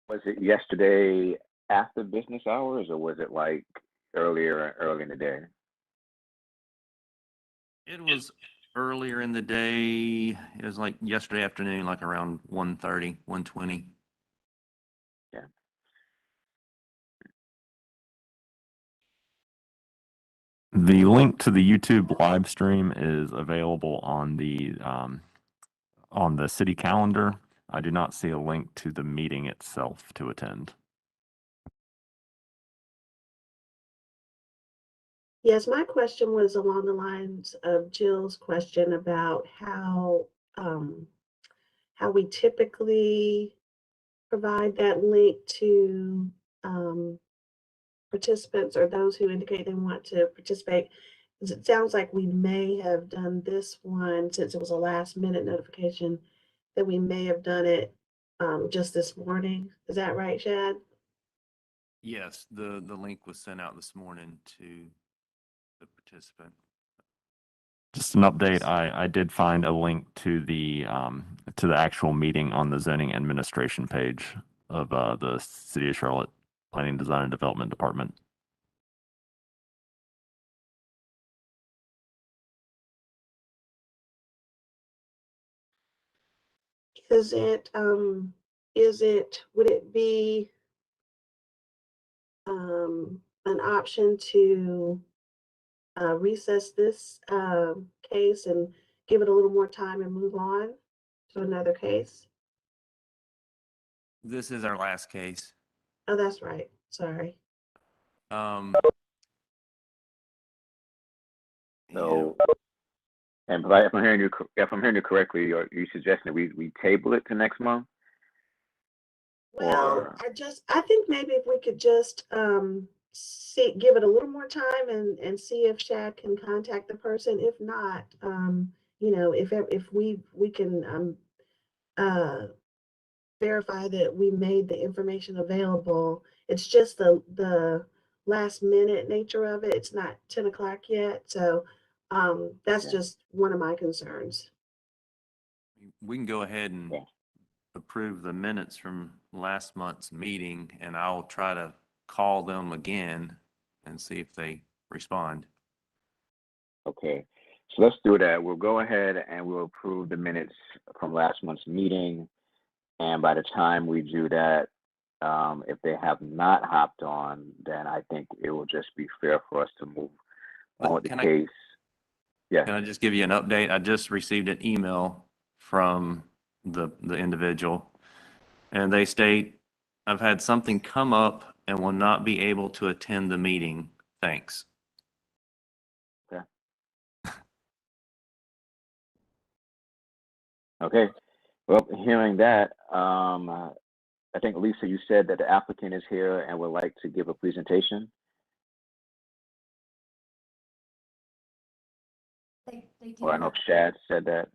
Was it yesterday after business hours, or was it like early in the day? It was earlier in the day. It was like yesterday afternoon, like around 1:30, 1:20. Yeah. The link to the YouTube live stream is available on the city calendar. I do not see a link to the meeting itself to attend. Yes, my question was along the lines of Jill's question about how we typically provide that link to participants or those who indicate they want to participate. 'Cause it sounds like we may have done this one, since it was a last minute notification, that we may have done it just this morning. Is that right, Shad? Yes, the link was sent out this morning to the participant. Just an update, I did find a link to the actual meeting on the zoning administration page of the City of Charlotte Planning, Design, and Development Department. Is it, would it be an option to recess this case and give it a little more time and move on to another case? This is our last case. Oh, that's right. Sorry. So, and if I'm hearing you correctly, are you suggesting that we table it to next month? Well, Or I think maybe if we could just give it a little more time and see if Shad can contact the person. If not, if we can verify that we made the information available. It's just the last minute nature of it. It's not 10 o'clock yet. So that's Okay. just one of my concerns. We can go ahead and Okay. approve the minutes from last month's meeting, and I'll try to call them again and see if they respond. Okay, so let's do that. We'll go ahead and we'll approve the minutes from last month's meeting. And by the time we do that, if they have not hopped on, then I think it will just be fair for us to move on with the Can I- case. Yeah. Can I just give you an update? I just received an email from the individual, and they state, "I've had something come up and will not be able to attend the meeting. Thanks." Okay. Well, hearing that, I think Lisa, you said that the applicant is here and would like to give a presentation. They do Or I know if Shad said that.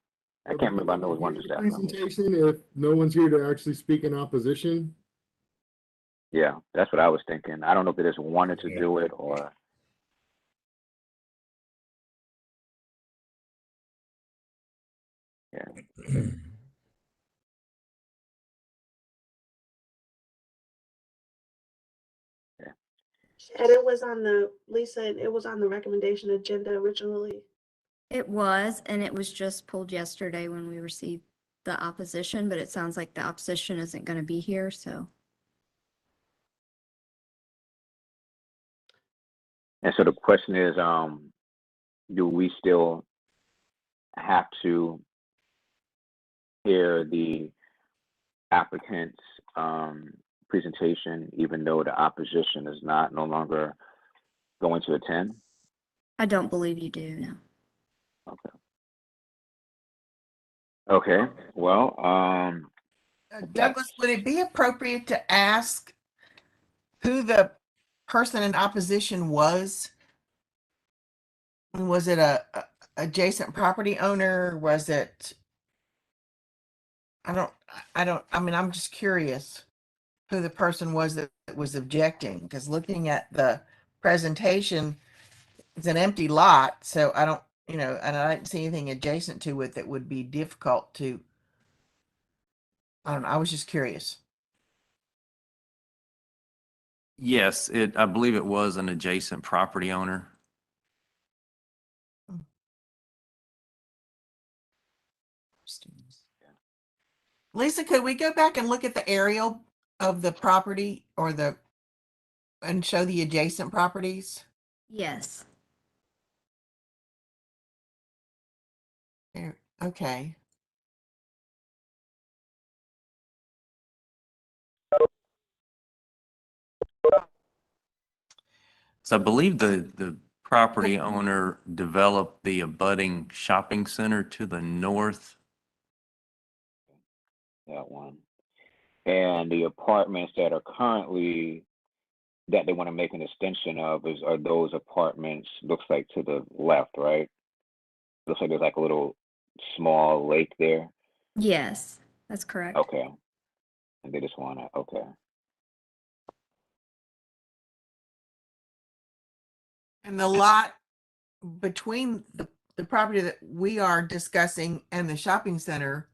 I can't remember. I know it was one of the staff members. Presentation, if no one's here to actually speak in opposition. Yeah, that's what I was thinking. I don't know if they just wanted to do it or. Yeah. And it was on it was on the recommendation agenda originally. It was, and it was just pulled yesterday when we received the opposition, but it sounds like the opposition isn't going to be here, so. And so the question is, do we still have to hear the applicant's presentation, even though the opposition is no longer going to attend? I don't believe you do, no. Okay. Well, Douglas, would it be appropriate to ask who the person in opposition was? Was it a adjacent property owner? Was it? I mean, I'm just curious who the person was that was objecting, because looking at the presentation, it's an empty lot. So I don't, and I didn't see anything adjacent to it that would be difficult to, I don't know. I was just curious. Yes, I believe it was an adjacent property owner. Lisa, could we go back and look at the aerial of the property and show the adjacent properties? Yes. Okay. So I believe the property owner developed the abutting shopping center to the north. That one. And the apartments that are currently, that they want to make an extension of are those apartments, looks like to the left, right? Looks like there's like a little small lake there. Yes, that's correct. Okay. And they just want to, okay. And the lot between the property that we are discussing and the shopping center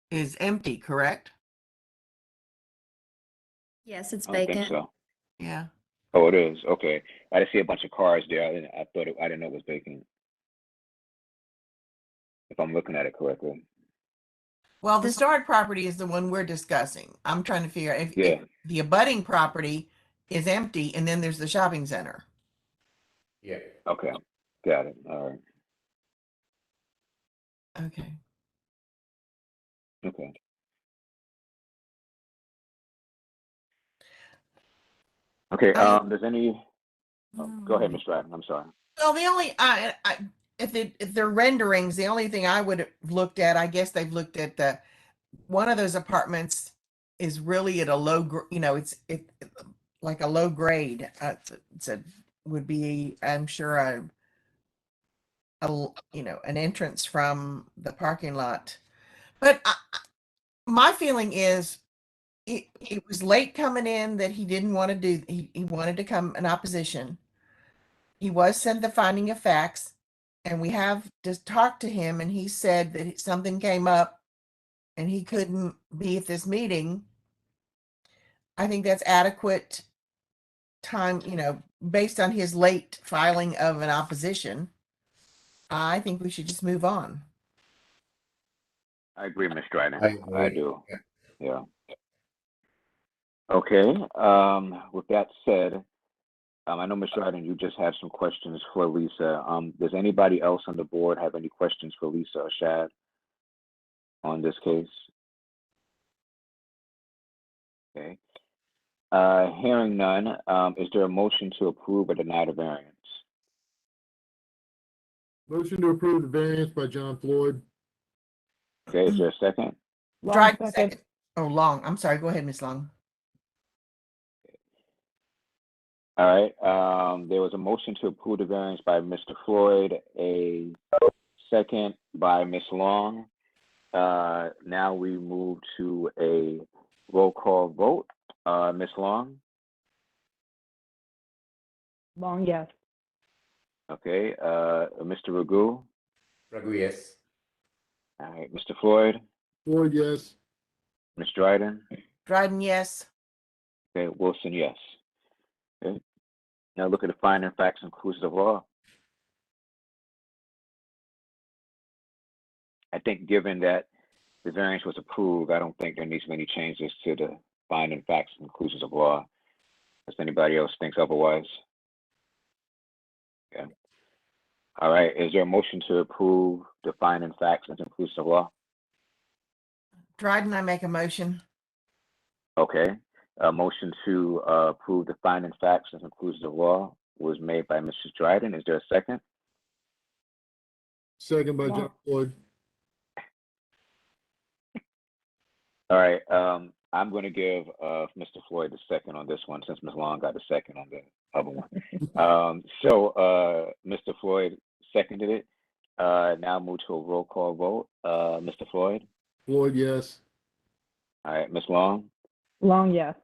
is empty, correct? Yes, it's I don't think vacant. so. Yeah. Oh, it is. Okay. I didn't see a bunch of cars there. I didn't know it was vacant. If I'm looking at it correctly. Well, the This- starred property is the one we're discussing. I'm trying to figure out if Yeah. the abutting property is empty and then there's the shopping center. Yeah. Okay. Got it. All right. Okay. Okay. Okay. Does any, go ahead, Ms. Stratton. I'm sorry. Well, the only if they're renderings, the only thing I would have looked at, I guess they've looked at the one of those apartments is really at a it's like a low grade. It's a would be, I'm sure, an entrance from the parking lot. But my feeling is it was late coming in that he didn't want to do. He wanted to come in opposition. He was sent the finding of facts, and we have just talked to him, and he said that something came up and he couldn't be at this meeting. I think that's adequate time, based on his late filing of an opposition. I think we should just move on. I agree, Ms. Stratton. I I agree. do. Yeah. Okay. With that said, I know, Ms. Stratton, you just have some questions for Lisa. Does anybody else on the board have any questions for Lisa or Shad on this case? Okay. Hearing none, is there a motion to approve or deny the variance? Motion to approve the variance by John Floyd. Okay, is there a second? Long Dryden second. second. Oh, Long. I'm sorry. Go ahead, Miss Long. All right. There was a motion to approve the variance by Mr. Floyd, a second by Ms. Long. Now we move to a roll call vote. Ms. Long? Long, yes. Okay. Mr. Ragu? Raghu, yes. All right. Mr. Floyd? Floyd, yes. Ms. Dryden? Dryden, yes. Okay. Wilson, yes. Okay. Now look at the finding facts inclusive of law. I think given that the variance was approved, I don't think there needs to be any changes to the finding facts inclusive of law. Does anybody else thinks otherwise? Yeah. All right. Is there a motion to approve the finding facts as inclusive of law? Dryden, I make a motion. Okay. A motion to approve the finding facts as inclusive of law was made by Mrs. Dryden. Is there a second? Second by John Long. Floyd. All right. I'm going to give Mr. Floyd the second on this one since Ms. Long got the second on the other one. Mr. Floyd seconded it. Now move to a roll call vote. Mr. Floyd? Floyd, yes. All right. Ms. Long? Long, yes.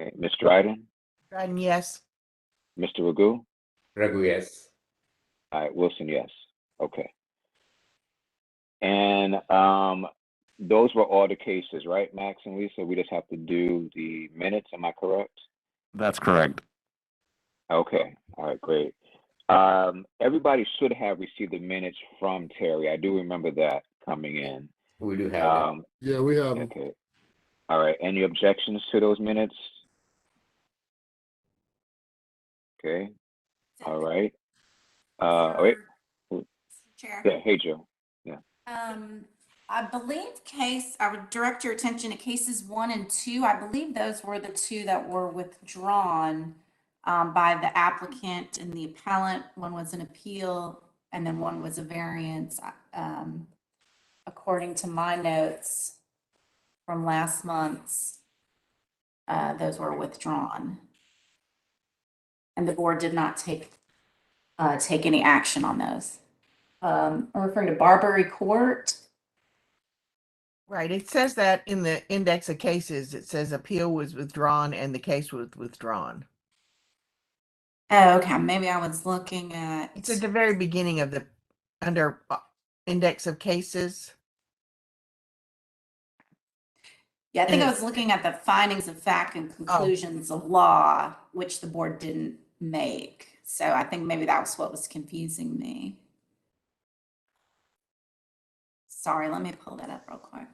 Okay. Ms. Dryden? Dryden, yes. Mr. Ragu? Raghu, yes. All right. Wilson, yes. Okay. And those were all the cases, right, Max and Lisa? We just have to do the minutes. Am I correct? That's correct. Okay. All right, great. Everybody should have received the minutes from Terry. I do remember that coming in. We do have that. Yeah, we have them. Okay. All right. Any objections to those minutes? Okay. All right. Wait. Mr. Chair. Yeah. Hey, Joe. I believe I would direct your attention to cases 1 and 2. I believe those were the two that were withdrawn by the applicant and the appellant. One was an appeal and then one was a variance. According to my notes from last month's, those were withdrawn. And the board did not take any action on those. I'm referring to Barbary Court. Right. It says that in the index of cases, it says appeal was withdrawn and the case was withdrawn. Oh, okay. Maybe I was looking at. It's at the very beginning of the under index of cases. Yeah, I think and I was looking at the findings of fact and conclusions of law, which the board didn't make. So I think maybe that was what was confusing me. Sorry, let me pull that up real quick.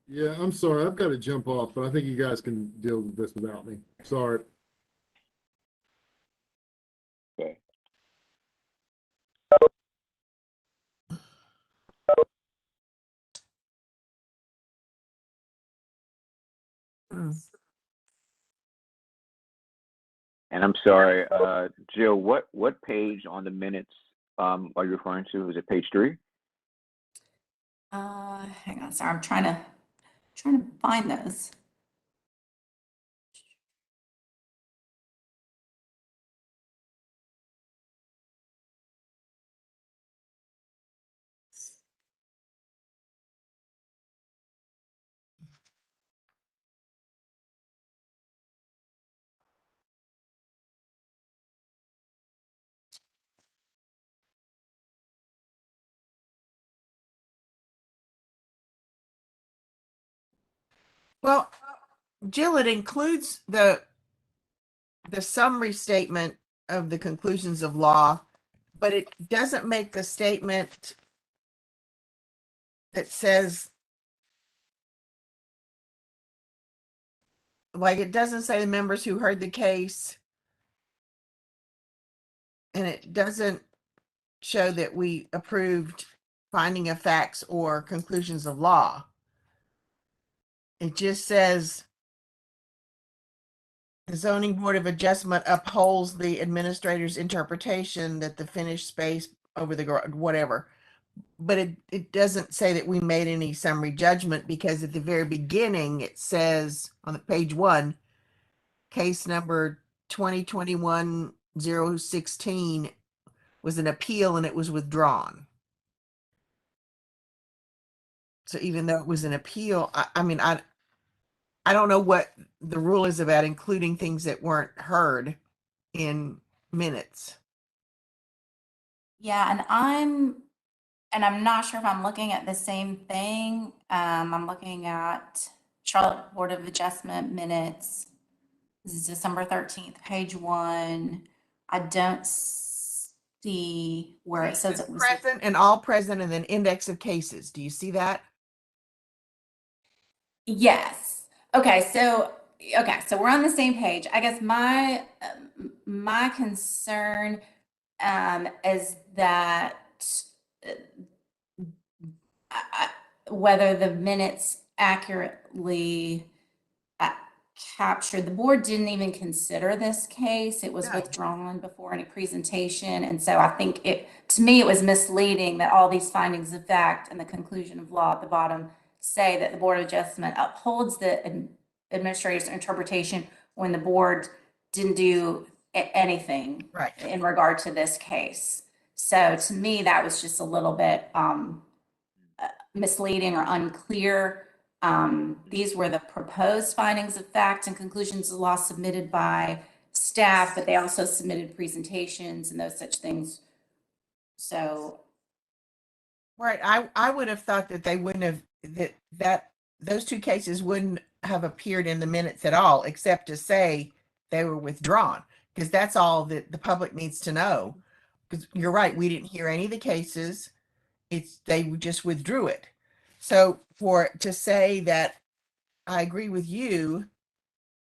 Yeah, I'm sorry. I've got to jump off, but I think you guys can deal with this without me. Sorry. Okay. And I'm sorry, Jill, what page on the minutes are you referring to? Is it page 3? Hang on, sorry, I'm trying to find those. Well, Jill, it includes the summary statement of the conclusions of law, but it doesn't make the statement that says, like, it doesn't say the members who heard the case, and it doesn't show that we approved finding of facts or conclusions of law. It just says the zoning board of adjustment upholds the administrator's interpretation that the finished space over the whatever. But it doesn't say that we made any summary judgment, because at the very beginning it says on the page 1, case number 2021-016 was an appeal and it was withdrawn. So even though it was an appeal, I mean, I don't know what the rule is about including things that weren't heard in minutes. Yeah, and I'm not sure if I'm looking at the same thing. I'm looking at Charlotte Board of Adjustment minutes. This is December 13th, page 1. I don't see where it says it was present and all present and then index of cases. Do you see that? Yes. Okay, so we're on the same page. I guess my concern is that whether the minutes accurately captured, the board didn't even consider this case. It was withdrawn before any presentation, and so I think to me it was misleading that all these findings of fact and the conclusion of law at the bottom say that the Board of Adjustment upholds the administrator's interpretation when the board didn't do anything in regard to this case. So to me, that was just a little bit misleading or unclear. These were the proposed findings of fact and conclusions of law submitted by staff, but they also submitted presentations and those such things. So. Right. I would have thought that they wouldn't have, that those two cases wouldn't have appeared in the minutes at all, except to say they were withdrawn, because that's all that the public needs to know. Because you're right, we didn't hear any of the cases. They just withdrew it. So to say that, I agree with you,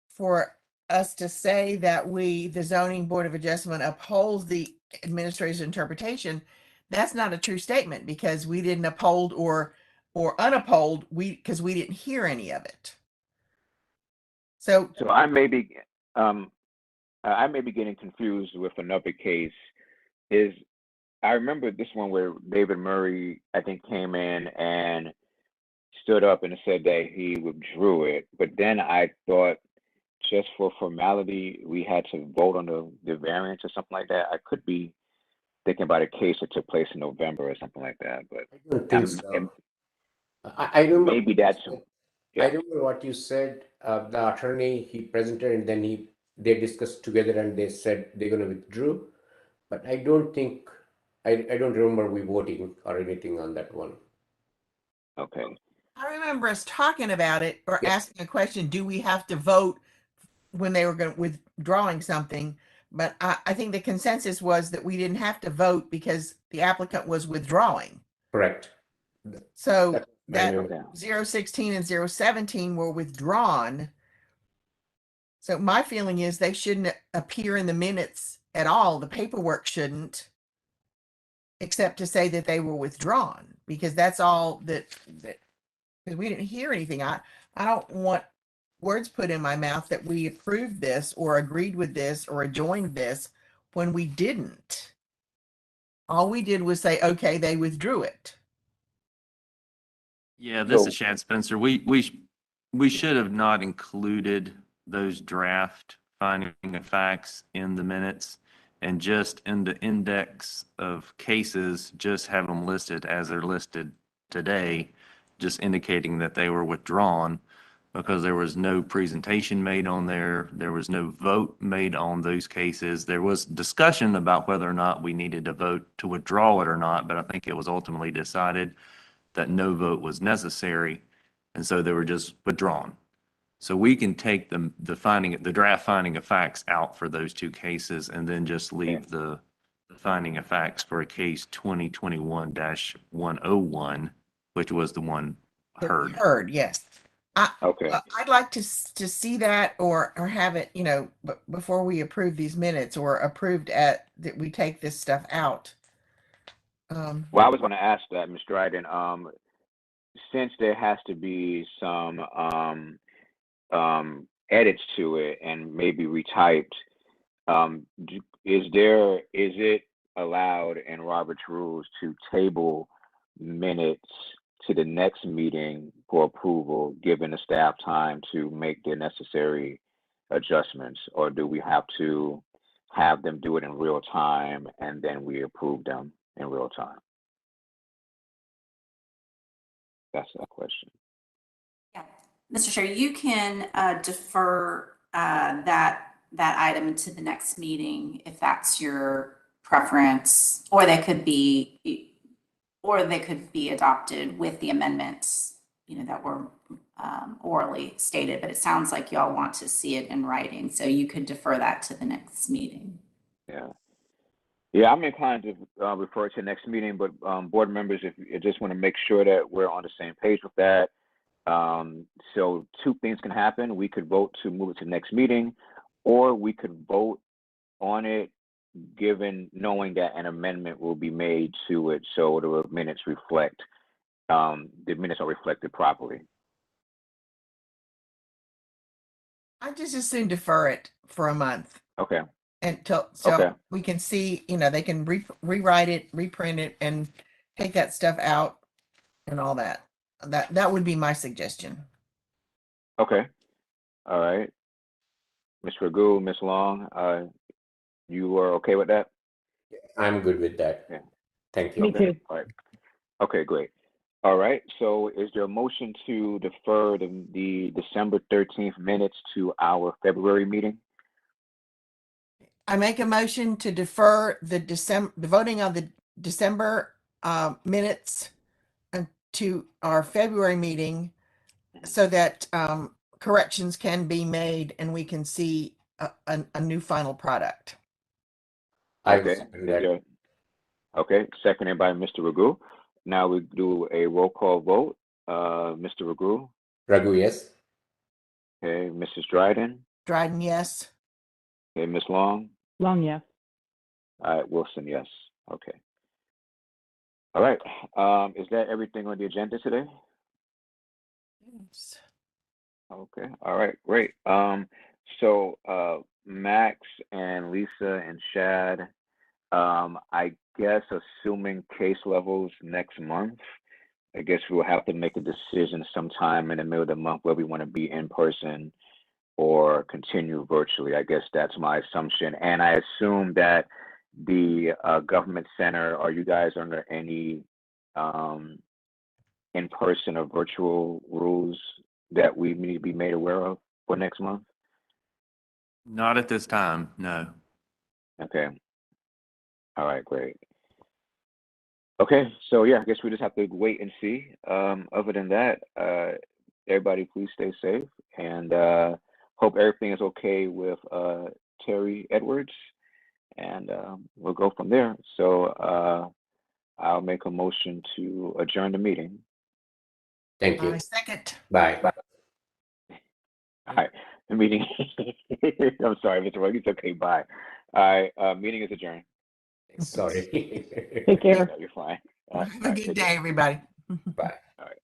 for us to say that the zoning board of adjustment upholds the administrator's interpretation, that's not a true statement because we didn't uphold or unuphold because we didn't hear any of it. So So I may be getting confused with another case. I remember this one where David Murray, I think, came in and stood up and said that he withdrew it. But then I thought, just for formality, we had to vote on the variance or something like that. I could be thinking about a case that took place in November or something like that. But I don't think so. and I remember. maybe that's I yeah. remember what you said. The attorney, he presented and then they discussed together and they said they're going to withdraw. But I don't think, I don't remember we voting or anything on that one. Okay. I remember us talking about it or Yeah. asking a question, do we have to vote when they were going to withdrawing something? But I think the consensus was that we didn't have to vote because the applicant was withdrawing. Correct. So That- I that remember. 016 and 017 were withdrawn. So my feeling is they shouldn't appear in the minutes at all. The paperwork shouldn't, except to say that they were withdrawn, because that's all that because we didn't hear anything. I don't want words put in my mouth that we approved this or agreed with this or joined this when we didn't. All we did was say, okay, they withdrew it. Yeah, this So is Chad Spencer. We should have not included those draft finding of facts in the minutes, and just in the index of cases, just have them listed as they're listed today, just indicating that they were withdrawn, because there was no presentation made on there. There was no vote made on those cases. There was discussion about whether or not we needed to vote to withdraw it or not, but I think it was ultimately decided that no vote was necessary, and so they were just withdrawn. So we can take the draft finding of facts out for those two cases and then just leave the finding of facts for a case 2021-101, which was the one heard. Heard, yes. okay. I'd like to see that or have it, before we approve these minutes or approved that we take this stuff out. Well, I was going to ask that, Ms. Dryden. Since there has to be some edits to it and maybe retyped, is it allowed in Robert's rules to table minutes to the next meeting for approval, given the staff time to make the necessary adjustments, or do we have to have them do it in real time and then we approve them in real time? That's that question. Yeah, Mr. Chair, you can defer that item to the next meeting if that's your preference, or they could be adopted with the amendments, that were orally stated. But it sounds like y'all want to see it in writing, so you could defer that to the next meeting. Yeah. Yeah, I'm inclined to refer to next meeting, but board members, if you just want to make sure that we're on the same page with that. So two things can happen. We could vote to move it to the next meeting, or we could vote on it knowing that an amendment will be made to it, so the minutes are reflected properly. I just as soon defer it for a month Okay. so Okay. we can see, they can rewrite it, reprint it, and take that stuff out and all that. That would be my suggestion. Okay. All right. Ms. Ragu, Ms. Long, you are okay with that? I'm good with that. Yeah. Thank you. Me Okay. too. All right. Okay, great. All right. So is there a motion to defer the December 13th minutes to our February meeting? I make a motion to defer the voting on the December minutes to our February meeting so that corrections can be made and we can see a new final product. I Okay. second that. Okay, seconded by Mr. Ragu. Now we do a roll call vote. Mr. Ragu, Raghu, yes. okay, Mrs. Dryden, Dryden, yes. okay, Ms. Long, Long, yes. all right, Wilson, yes. Okay. All right. Is that everything on the agenda today? Yes. Okay. All right. Great. So Max and Lisa and Shad, I guess assuming case levels next month, I guess we'll have to make a decision sometime in the middle of the month where we want to be in person or continue virtually. I guess that's my assumption. And I assume that the government center, are you guys under any in-person or virtual rules that we need to be made aware of for next month? Not at this time, no. Okay. All right, great. Okay, so yeah, I guess we just have to wait and see. Other than that, everybody please stay safe, and hope everything is okay with Terry Edwards, and we'll go from there. So I'll make a motion to adjourn the meeting. Thank you. I second. Bye. All right, the meeting, I'm sorry, Mr. Rugg, it's okay, bye. All right, meeting is adjourned. Sorry. Take care. No, you're fine. Have All a right, good take day, care. everybody. Bye. All right.